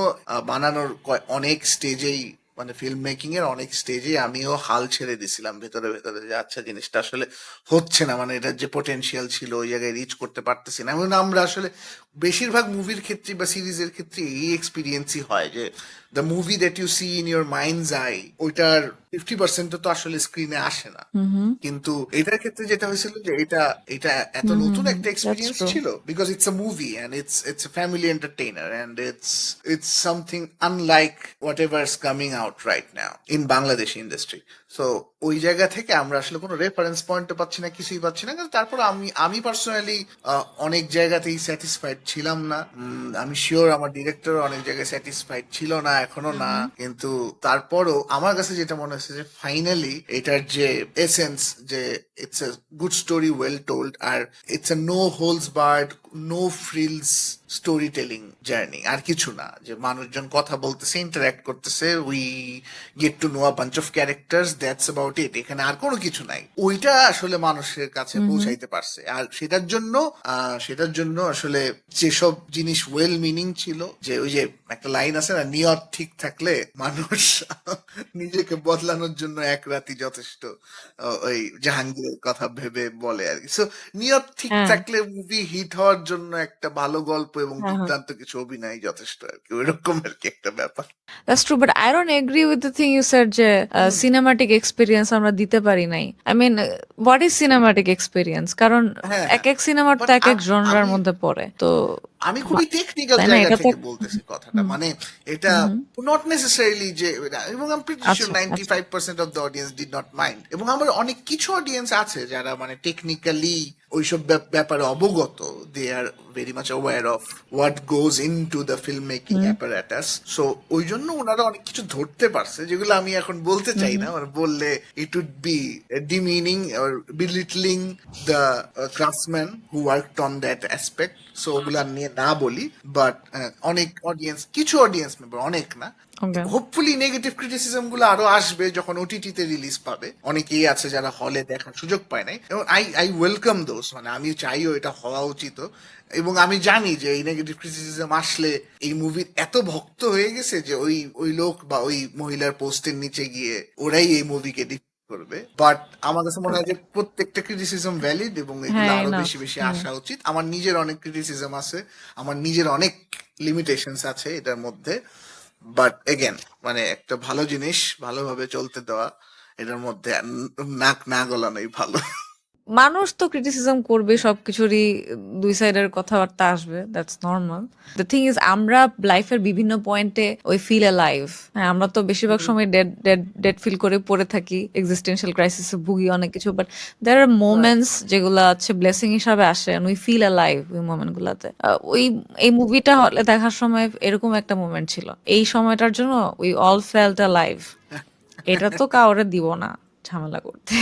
বানানোর অনেক স্টেজেই, মানে ফিল্ম মেকিং এর অনেক স্টেজে আমিও হাল ছেড়ে দিছিলাম ভেতরে ভেতরে, যে আচ্ছা জিনিসটা আসলে হচ্ছে না, মানে এটার যে পোটেনশিয়াল ছিল ওই জায়গায় রিচ করতে পারতেছি না। এবং আমরা আসলে বেশিরভাগ মুভির ক্ষেত্রে বা সিরিজের ক্ষেত্রে এই এক্সপিরিয়েন্সই হয় যে the movie that you see in your mind's eye, ওইটার 50% তো আসলে স্ক্রিনে আসে না। হুম হুম কিন্তু এটার ক্ষেত্রে যেটা হয়েছিল যে এটা এটা এত হুম নতুন হুম, একটা দ্যাটস এক্সপিরিয়েন্স ট্রু। ছিল, because it's a movie and it's a family entertainer and it's something unlike what is coming out right now in Bangladesh industry. So ওই জায়গা থেকে আমরা আসলে কোনো রেফারেন্স পয়েন্টও পাচ্ছি না, কিছুই পাচ্ছি না। কিন্তু তারপর আমি পার্সোনালি অনেক জায়গাতেই স্যাটিসফাইড ছিলাম না। আমি শিওর আমার ডিরেক্টর অনেক জায়গায় স্যাটিসফাইড ছিল না, এখনো হুম না। হুম কিন্তু তারপরও আমার কাছে যেটা মনে হচ্ছে যে ফাইনালি এটার যে এসেন্স, যে it's a good story, well told, আর it's a no holds barred, no frills story telling journey, আর কিছু না, যে মানুষজন কথা বলতেছে, ইন্টারঅ্যাক্ট করতেছে, we get to know a bunch of characters, that's about it. এখানে আর কোনো কিছু নাই। ওইটা আসলে মানুষের কাছে পৌঁছাইতে পারছে। আর সেটার জন্য আসলে যেসব জিনিস ওয়েল মিনিং ছিল, যে ওই যে একটা লাইন আছে না, নিয়ত ঠিক থাকলে মানুষ নিজেকে বদলানোর জন্য এক রাতই যথেষ্ট, ওই জাহাঙ্গীরের কথা ভেবে বলে আর কি। সো নিয়ত ঠিক হ্যাঁ, থাকলে মুভি হিট হওয়ার জন্য একটা ভালো গল্প এবং হ্যাঁ, হ্যাঁ। দুর্দান্ত কিছু অভিনয় যথেষ্ট আর কি, ওইরকম আর কি একটা ব্যাপার। That's true, but I don't agree with the thing you said যে cinematic experience আমরা দিতে পারি নাই। I mean, what is cinematic experience? কারণ হ্যাঁ, এক হ্যাঁ, এক সিনেমার তো বাট এক এক জনরার আমি মধ্যে পড়ে। তো আমি খুবই টেকনিক্যাল তাই না, জায়গা এটা তো থেকে বলতেছি কথাটা, হুম, মানে এটা হুম, হুম। নট নেসেসারিলি যে, এবং আমি প্রিটি শিওর আচ্ছা, আচ্ছা। 95% of the audience did not mind, এবং আমার অনেক কিছু অডিয়েন্স আছে যারা মানে টেকনিক্যালি ওইসব ব্যাপারে অবগত, they are very much aware of what goes in to the film making hmm, apparatus. So ওই জন্য ওনারা অনেক কিছু ধরতে পারছে, যেগুলো আমি এখন বলতে হুম, চাই না, হুম, মানে বললে it would be demeaning or belittling the craftsman who worked on that aspect. So ওগুলা নিয়ে না বলি, বাট অনেক অডিয়েন্স, কিছু অডিয়েন্স মেম্বার, অনেক না, ওকে। হোপফুলি নেগেটিভ ক্রিটিসিজম গুলো আরো আসবে যখন ওটিটিতে রিলিজ পাবে। অনেকেই আছে যারা হলে দেখার সুযোগ পায় নাই, এবং আই ওয়েলকাম দোস, মানে আমি চাইও এটা হওয়া উচিত। এবং আমি জানি যে এই নেগেটিভ ক্রিটিসিজম আসলে এই মুভির এত ভক্ত হয়ে গেছে যে ওই ওই লোক বা ওই মহিলার পোস্টের নিচে গিয়ে ওরাই এই মুভিকে করবে। বাট আমার কাছে মনে হয় যে প্রত্যেকটা ক্রিটিসিজম ভ্যালিড, এবং এগুলো হ্যাঁ, আরো এনাফ। বেশি বেশি হুম। আসা উচিত। আমার নিজের অনেক ক্রিটিসিজম আছে, আমার নিজের অনেক লিমিটেশনস আছে এটার মধ্যে, বাট এগেন মানে একটা ভালো জিনিস ভালোভাবে চলতে দেওয়া, এটার মধ্যে নাক না গলানোই ভালো। মানুষ তো ক্রিটিসিজম করবে, সবকিছুরই দুই সাইডের কথাবার্তা আসবে, that's normal. The thing is, আমরা লাইফের বিভিন্ন পয়েন্টে ওই ফিল লাইভ। হ্যাঁ, আমরা তো বেশিরভাগ সময় ডেড ডেড ডেড ফিল করে পড়ে থাকি, এক্সিস্টেন্সিয়াল ক্রাইসিসে ভুগি অনেক কিছু, but there are right. Moments যেগুলো আছে ব্লেসিং হিসাবে আসে, উই ফিল লাইভ ওই মোমেন্ট গুলাতে। ওই এই মুভিটা হলে দেখার সময় এরকম একটা মোমেন্ট ছিল, এই সময়টার জন্য উই অল ফেল্ট লাইভ। এটা তো কাউরে দিব না ঝামেলা করতে।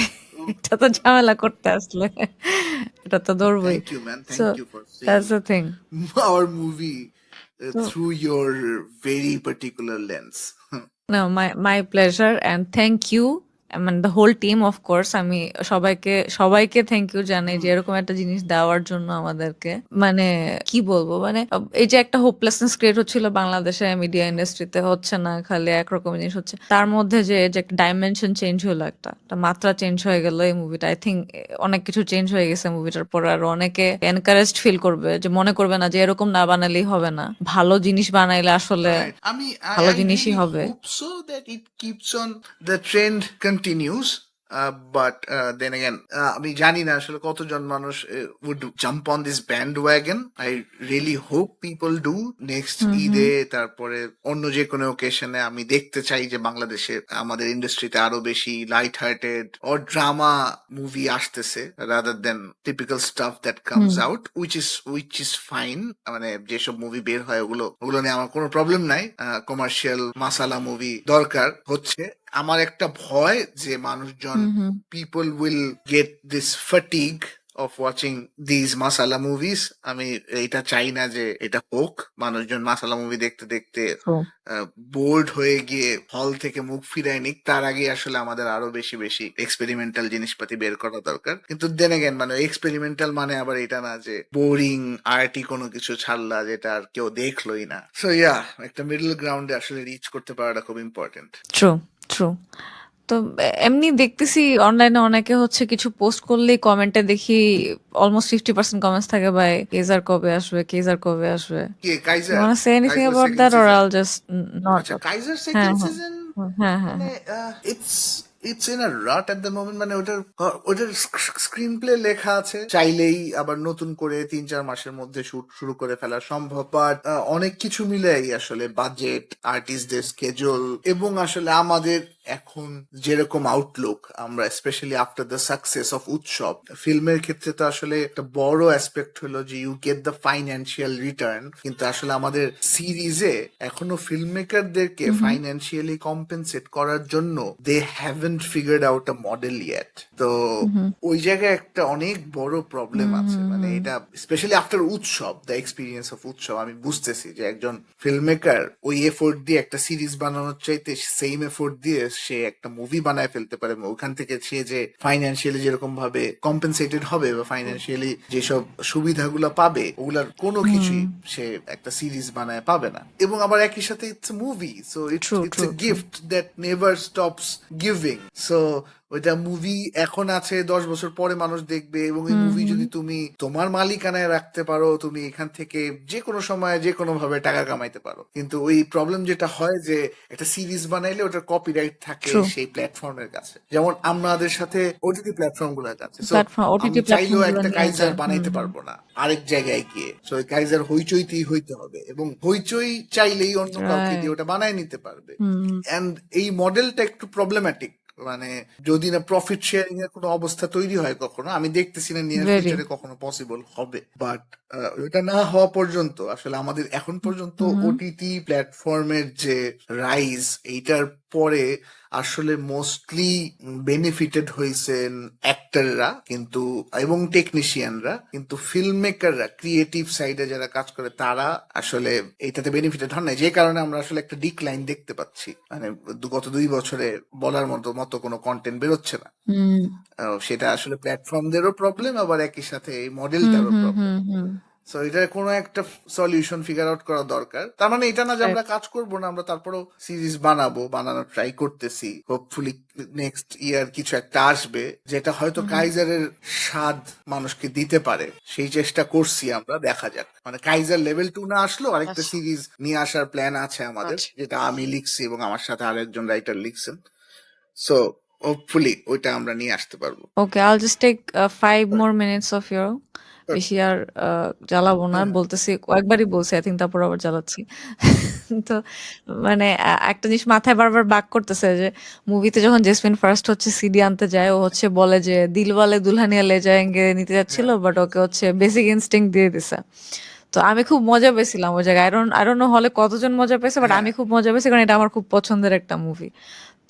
এটা তো ঝামেলা করতে আসলে এটা তো ধরবই। Thank you man, so thank you for seeing that's the thing. Our movie তো through your very particular lens. no, my pleasure and thank you. মানে the whole team of course, আমি সবাইকে থ্যাংক ইউ জানাই যে এরকম একটা জিনিস দেওয়ার জন্য আমাদেরকে। মানে কি বলবো, মানে এই যে একটা হোপলেসনেস ক্রিয়েট হচ্ছিল বাংলাদেশে মিডিয়া ইন্ডাস্ট্রিতে, হচ্ছে না, খালি একরকম জিনিস হচ্ছে, তার মধ্যে যে একটা ডাইমেনশন চেঞ্জ হলো, একটা মাত্রা চেঞ্জ হয়ে গেল এই মুভিটা। আই থিঙ্ক অনেক কিছু চেঞ্জ হয়ে গেছে মুভিটার পর, আর অনেকে এনকারেজড ফিল করবে, যে মনে করবে না যে এরকম না বানালেই হবে না, ভালো জিনিস বানাইলে আসলে Right. ভালো I জিনিসই really হবে। hope so that it keeps on, the trend continues. But then again, আমি জানি না আসলে কতজন মানুষ would jump on this bandwagon. I really hope people do. Next হুম, হুম, ঈদে, তারপরে অন্য যে কোনো ওকেশনে আমি দেখতে চাই যে বাংলাদেশে আমাদের ইন্ডাস্ট্রিতে আরো বেশি light hearted or drama movie আসতেছে, rather than typical stuff that comes hmm, out, which is fine. মানে যেসব মুভি বের হয় ওগুলো নিয়ে আমার কোনো প্রবলেম নাই। কমার্শিয়াল মাসালা মুভি দরকার হচ্ছে। আমার একটা ভয় যে মানুষজন, হুম, হুম। people will get this fatigue of watching these masala movies. আমি এটা চাই না যে এটা হোক। মানুষজন মাসালা মুভি দেখতে দেখতে True. বোর্ড হয়ে গিয়ে হল থেকে মুখ ফিরায় নিক, তার আগে আসলে আমাদের আরো বেশি বেশি এক্সপেরিমেন্টাল জিনিসপাতি বের করা দরকার। কিন্তু দেন এগেন মানে এক্সপেরিমেন্টাল মানে আবার এটা না যে বোরিং আর্টি কোনো কিছু ছাড়লা যেটা আর কেউ দেখলোই না। সো ইয়া, একটা মিডল গ্রাউন্ডে আসলে রিচ করতে পারাটা খুব ইম্পর্টেন্ট। True, true. তো এমনি দেখতেছি অনলাইনে অনেকে হচ্ছে কিছু পোস্ট করলেই কমেন্টে দেখি অলমোস্ট 50% কমেন্টস থাকে, ভাই কেজার কবে আসবে, কেজার কবে আসবে। কে You Kaiser? wanna say anything Kaiser about second that or season? I'll just not আচ্ছা, talk? কাইজার হ্যাঁ, সেকেন্ড হ্যাঁ, সিজন হ্যাঁ, হ্যাঁ, মানে হ্যাঁ। It's in a rut at the moment. মানে ওটার স্ক্রিন প্লে লেখা আছে, চাইলেই আবার নতুন করে 3-4 মাসের মধ্যে শুট শুরু করে ফেলা সম্ভব। বাট অনেক কিছু মিলেই আসলে বাজেট, আর্টিস্টদের স্কেজুল, এবং আসলে আমাদের এখন যেরকম আউটলুক, আমরা specially after the success of উৎসব, ফিল্মের ক্ষেত্রে তো আসলে একটা বড় অ্যাসপেক্ট হলো যে you get the financial return, কিন্তু আসলে আমাদের সিরিজে এখনো ফিল্ম মেকারদেরকে ফাইন্যান্সিয়ালি কম্পেনসেট করার জন্য they haven't figured out a model yet. তো ওই জায়গায় একটা অনেক বড় প্রবলেম আছে, মানে এটা স্পেশালি আফটার উৎসব, দ্য এক্সপিরিয়েন্স অফ উৎসব, আমি বুঝতেছি যে একজন ফিল্ম মেকার ওই এফোর্ট দিয়ে একটা সিরিজ বানানোর চাইতে সেম এফোর্ট দিয়ে সে একটা মুভি বানায় ফেলতে পারে। ওখান থেকে সে যে ফাইন্যান্সিয়ালি যেরকম ভাবে কম্পেনসেটেড হবে বা ফাইন্যান্সিয়ালি যেসব সুবিধাগুলো পাবে ওগুলার কোনো কিছুই সে একটা সিরিজ বানায় পাবে না। এবং আবার একই সাথে it's movie, so it's true it's true a true gift that never stops giving. So ওইটা মুভি এখন আছে, 10 বছর পরে মানুষ দেখবে, এবং এই মুভি যদি তুমি তোমার মালিকানায় রাখতে পারো, তুমি এখান থেকে যে কোনো সময় যে কোনো ভাবে টাকা কামাইতে পারো। কিন্তু ওই প্রবলেম যেটা হয় যে একটা সিরিজ বানাইলে ওটার কপিরাইট থাকে ট্রু সেই প্ল্যাটফর্মের কাছে, যেমন আমাদের সাথে ওটিটি প্ল্যাটফর্ম গুলোর কাছে। সো প্ল্যাটফর্ম আমি ওটিটি চাইলেও প্ল্যাটফর্ম গুলো একটা নিয়ে কাইজার যায়। বানাইতে পারবো না আরেক জায়গায় গিয়ে, সো ওই কাইজার হইচইতেই হইতে হবে, এবং হইচই চাইলেই অন্য কাউকে দিয়ে রাইট। ওটা বানায় নিতে পারবে। এন্ড এই মডেলটা একটু প্রবলেম্যাটিক, মানে যদি না প্রফিট শেয়ারিং এর কোনো অবস্থা তৈরি হয় কখনো, আমি দেখতেছি না নিয়ার ভেরি। ফিউচারে কখনো পসিবল হবে, বাট ওটা না হওয়া পর্যন্ত আসলে আমাদের এখন পর্যন্ত ওটিটি প্ল্যাটফর্মের যে রাইজ, এইটার পরে আসলে মোস্টলি বেনিফিটেড হয়েছেন অ্যাক্টররা কিন্তু, এবং টেকনিশিয়ানরা, কিন্তু ফিল্ম মেকাররা, ক্রিয়েটিভ সাইডে যারা কাজ করে তারা আসলে এইটাতে বেনিফিটেড হন না, যে কারণে আমরা আসলে একটা ডিক্লাইন দেখতে পাচ্ছি। মানে গত 2 বছরে বলার মতো মতো কোনো কন্টেন্ট বেরোচ্ছে না। সেটা আসলে প্ল্যাটফর্মদেরও প্রবলেম, আবার একই সাথে এই মডেলটারও প্রবলেম। সো এটার কোনো একটা সলিউশন ফিগার আউট করা দরকার। তার মানে এটা না যে আমরা কাজ করবো না, আমরা তারপরেও সিরিজ বানানোর ট্রাই করতেছি। হোপফুলি নেক্সট ইয়ার কিছু একটা আসবে যেটা হয়তো কাইজারের স্বাদ মানুষকে দিতে পারে, সেই চেষ্টা করছি আমরা, দেখা যাক। মানে কাইজার লেভেল 2 না আসলো আরেকটা আচ্ছা সিরিজ নিয়ে আসার প্ল্যান আছে আমাদের, আচ্ছা যেটা আমি লিখছি এবং আমার সাথে আরেকজন রাইটার লিখছেন। সো হোপফুলি ওইটা আমরা নিয়ে আসতে পারবো। ওকে, I'll just take 5 more minutes of your বেশি আর জ্বালাবো না, হ্যাঁ, বলতেছি কয়েকবারই বলছি, আই থিঙ্ক তারপর আবার জ্বালাচ্ছি। তো মানে একটা জিনিস মাথায় বারবার বাক করতেছে যে মুভিতে যখন জেসমিন ফার্স্ট হচ্ছে সিডি আনতে যায়, ও হচ্ছে বলে যে দিলওয়ালে দুলহানিয়া লে যায়েঙ্গে নিতে যাচ্ছিল, হ্যাঁ, বাট ওকে হচ্ছে বেসিক ইনস্টিংক্ট দিয়ে দিছে। তো আমি খুব মজা পেয়েছিলাম ওই জায়গায়। আই ডোন্ট নো হলে কতজন মজা পেয়েছে, বাট হ্যাঁ, আমি খুব মজা পেয়েছি কারণ এটা আমার খুব পছন্দের একটা মুভি।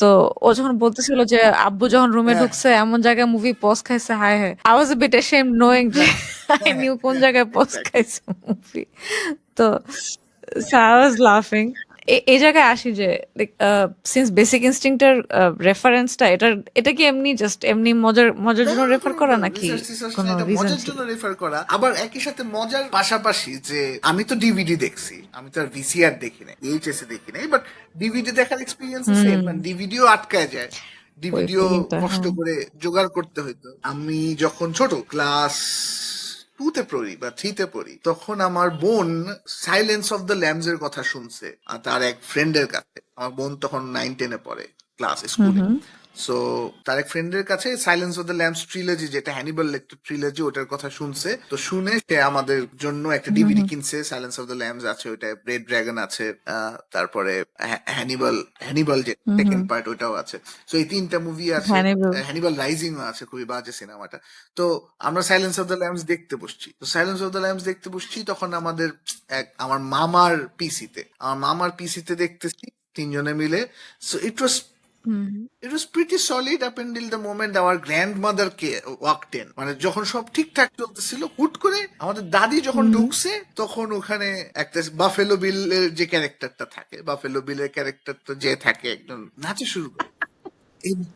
তো ও যখন বলতেছিল যে আব্বু যখন রুমে হ্যাঁ, ঢুকছে এমন জায়গায় মুভি পজ খাইছে, হায় হায়, I was a bit ashamed knowing that I হ্যাঁ, knew কোন জায়গায় পজ exactly. খাইছে মুভি। তো I was laughing. এই জায়গায় আসি যে সিন্স বেসিক ইনস্টিংক্টের রেফারেন্সটা, এটা কি এমনি জাস্ট এমনি মজার মজার না, জন্য না, রেফার করা কোনো নাকি রিসার্চ টিসার্চ না, কোনো এটা রিজন মজার ছিল? জন্য রেফার করা। আবার একই সাথে মজার পাশাপাশি যে আমি তো ডিভিডি দেখছি, আমি তো আর ভিসিআর দেখি নাই, ভিএইচএস এ দেখি নাই, বাট ডিভিডি দেখার এক্সপিরিয়েন্স সেম, মানে ডিভিডিও আটকায় যায়, ওই ডিভিডিও ফিলিংটা, কষ্ট হ্যাঁ। করে জোগাড় করতে হইতো। আমি যখন ছোট ক্লাস 2-তে পড়ি বা 3-তে পড়ি, তখন আমার বোন সাইলেন্স অফ দ্য ল্যাম্বস এর কথা শুনছে আর তার এক ফ্রেন্ডের কাছে। আমার বোন তখন 9-10-এ পড়ে, ক্লাস স্কুলে। সো তার এক ফ্রেন্ডের কাছে সাইলেন্স অফ দ্য ল্যাম্বস ট্রিলজি, যেটা হ্যানিবাল লেক্টার ট্রিলজি, ওটার কথা শুনছে। তো শুনে সে আমাদের জন্য একটা ডিভিডি কিনছে, সাইলেন্স অফ দ্য ল্যাম্বস আছে ওইটা, রেড ড্রাগন আছে, তারপরে হ্যানিবাল, হ্যানিবাল যে সেকেন্ড পার্ট ওটাও আছে। সো এই 3টা মুভি আছে, হ্যানিবল। হ্যানিবাল রাইজিং আছে, খুবই বাজে সিনেমাটা। তো আমরা সাইলেন্স অফ দ্য ল্যাম্বস দেখতে বসছি, তো সাইলেন্স অফ দ্য ল্যাম্বস দেখতে বসছি তখন আমাদের আমার মামার পিসিতে দেখতেছি 3 জনে মিলে। So it was pretty solid up until the moment our grandmother walked in. মানে যখন সব ঠিকঠাক চলতেছিল, হুট করে আমাদের দাদি যখন ঢুকছে, তখন ওখানে একটা বাফেলো বিল এর যে ক্যারেক্টারটা থাকে, বাফেলো বিলের ক্যারেক্টারটা যে থাকে, একজন নাচে শুরু করে। এই-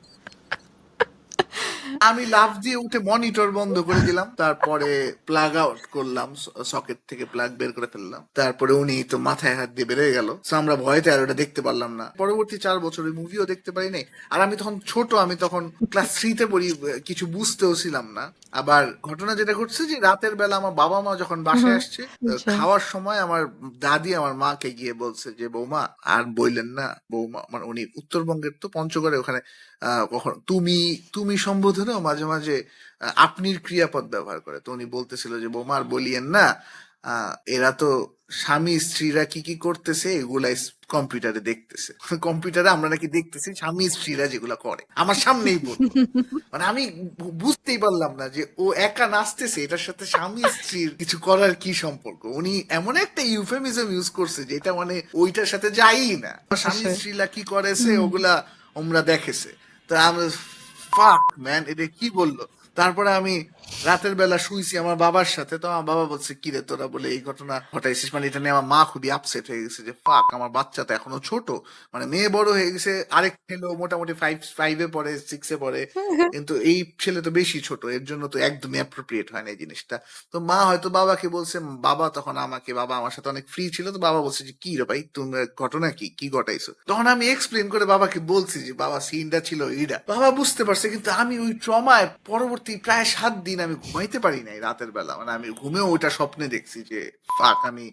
আমি লাফ দিয়ে উঠে মনিটর বন্ধ করে দিলাম, তারপরে প্লাগ আউট করলাম, সকেট থেকে প্লাগ বের করে ফেললাম, তারপরে উনি তো মাথায় হাত দিয়ে বেরিয়ে গেল। So আমরা ভয়তে আর ওটা দেখতে পারলাম না। পরবর্তী 4 বছর ওই মুভিও দেখতে পারি নাই। আর আমি তখন ছোট, আমি তখন ক্লাস 3-তে পড়ি, কিছু বুঝতেও ছিলাম না। আবার ঘটনা যেটা ঘটছে যে রাতের বেলা আমার বাবা মা যখন বাসায় আসছে, আচ্ছা। খাওয়ার সময় আমার দাদি আমার মাকে গিয়ে বলছে যে বৌমা আর বইলেন না, বৌমা মানে উনি উত্তরবঙ্গের, তো পঞ্চগড়ে ওখানে কখন তুমি তুমি সম্বোধনেও মাঝে মাঝে আপনির ক্রিয়াপদ ব্যবহার করে। তো উনি বলতেছিল যে বৌমা আর বলিয়েন না, এরা তো স্বামী স্ত্রীরা কি কি করতেছে এগুলা কম্পিউটারে দেখতেছে। কম্পিউটারে আমরা নাকি দেখতেছি স্বামী স্ত্রীরা যেগুলা করে আমার সামনেই বললো। মানে আমি বুঝতেই পারলাম না যে ও একা নাচতেছে, এটার সাথে স্বামী স্ত্রীর কিছু করার কি সম্পর্ক। উনি এমন একটা ইউফেমিজম ইউজ করছে যেটা মানে ওইটার সাথে যায়ই না। স্বামী অবশ্যই। স্ত্রীরা কি করেছে হুম। ওগুলা আমরা দেখেছে। তো আমরা ফাক ম্যান, এটা কি বললো। তারপরে আমি রাতের বেলা শুইছি আমার বাবার সাথে, তো আমার বাবা বলছে কি রে তোরা বলে এই ঘটনা ঘটাইছিস, মানে এটা নিয়ে আমার মা খুবই আপসেট হয়ে গেছে যে ফাক আমার বাচ্চা তো এখনো ছোট, মানে মেয়ে বড় হয়ে গেছে, আরেক ছেলে মোটামুটি ফাইভে পড়ে, সিক্সে পড়ে, কিন্তু এই ছেলে তো বেশি ছোট, এর জন্য তো একদমই অ্যাপ্রোপ্রিয়েট হয় না এই জিনিসটা। তো মা হয়তো বাবাকে বলছে, বাবা তখন আমাকে, বাবা আমার সাথে অনেক ফ্রি ছিল, তো বাবা বলছে যে কি রে ভাই তুমি ঘটনা কি কি ঘটাইছো। তখন আমি এক্সপ্লেন করে বাবাকে বলছি যে বাবা সিনটা ছিল এইটা, বাবা বুঝতে পারছে, কিন্তু আমি ওই ট্রমায় পরবর্তী প্রায় 7 দিন আমি ঘুমাইতে পারি নাই রাতের বেলা, মানে আমি ঘুমেও ওইটা স্বপ্নে দেখছি যে ফাক আমি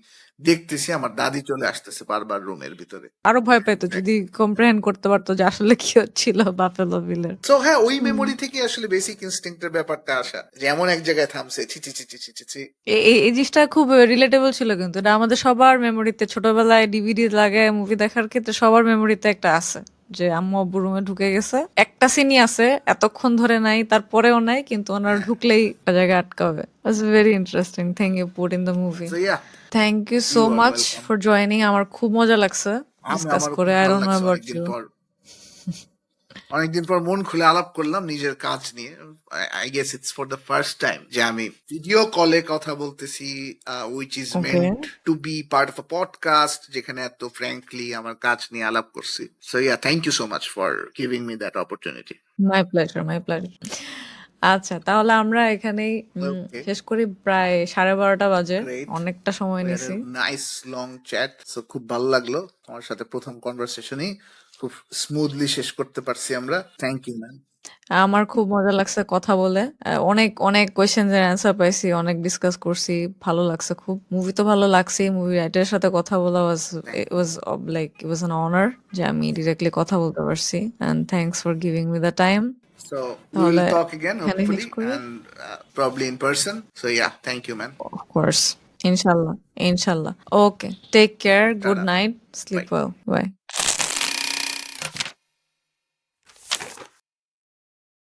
দেখতেছি আমার দাদি চলে আসতেছে বারবার রুমের ভিতরে। আরো ভয় পেতো যদি কম্প্রিহেন্ড করতে পারতো যে আসলে কি হচ্ছিল বাফেলো বিলের। তো হ্যাঁ, ওই হুম। মেমোরি থেকে আসলে বেসিক ইনস্টিংক্টের ব্যাপারটা আসা, যে এমন এক জায়গায় থামছে, ছি ছি ছি ছি ছি ছি ছি। এই জিনিসটা খুব রিলেটেবল ছিল, কিন্তু এটা আমাদের সবার মেমোরিতে ছোটবেলায় ডিভিডি লাগায় মুভি দেখার ক্ষেত্রে সবার মেমোরিতে একটা আছে যে আম্মু আব্বু রুমে ঢুকে গেছে, একটা সিনই আছে, এতক্ষণ ধরে নাই, তারপরেও নাই, কিন্তু ওনারা হ্যাঁ, ঢুকলেই একটা জায়গায় আটকাবে। It's very interesting thing you put in the movie. So yeah, thank you so you are much welcome. For joining. আমার খুব মজা লাগছে ডিসকাস আমারও করে। খুব আই ভালো ডোন্ট নো লাগছে, অ্যাবাউট অনেকদিন ইউ। পর অনেকদিন পর মন খুলে আলাপ করলাম নিজের কাজ নিয়ে। I guess it's for the first time যে আমি ভিডিও কলে কথা বলতেছি, which is okay, meant to be part of a podcast, যেখানে এত ফ্র্যাঙ্কলি আমার কাজ নিয়ে আলাপ করছি। So yeah, thank you so much for giving me that opportunity. My pleasure, my pleasure. আচ্ছা, তাহলে আমরা এখানেই ওকে, শেষ করি। প্রায় 12:30 বাজে, গ্রেট, অনেকটা সময় we had a নিছি। Nice long chat. সো খুব ভালো লাগলো তোমার সাথে প্রথম কনভারসেশনই খুব স্মুথলি শেষ করতে পারছি আমরা। Thank you ma'am. আমার খুব মজা লাগছে কথা বলে। অনেক অনেক কোয়েশ্চেন এর অ্যান্সার পাইছি, অনেক ডিসকাস করছি, ভালো লাগছে খুব। মুভি তো ভালো লাগছে, মুভি রাইটারের সাথে কথা বলা ইট ওয়াজ অ্যান অনার যে আমি ডিরেক্টলি কথা বলতে পারছি। And thanks for giving me the time. So we will তাহলে talk again, এখানেই শেষ hopefully, করি। and probably in person. So yeah, thank you, man. Of course, ইনশাল্লাহ, ইনশাল্লাহ। Okay, take care, good Tada. Night, sleep Bye. Well, by.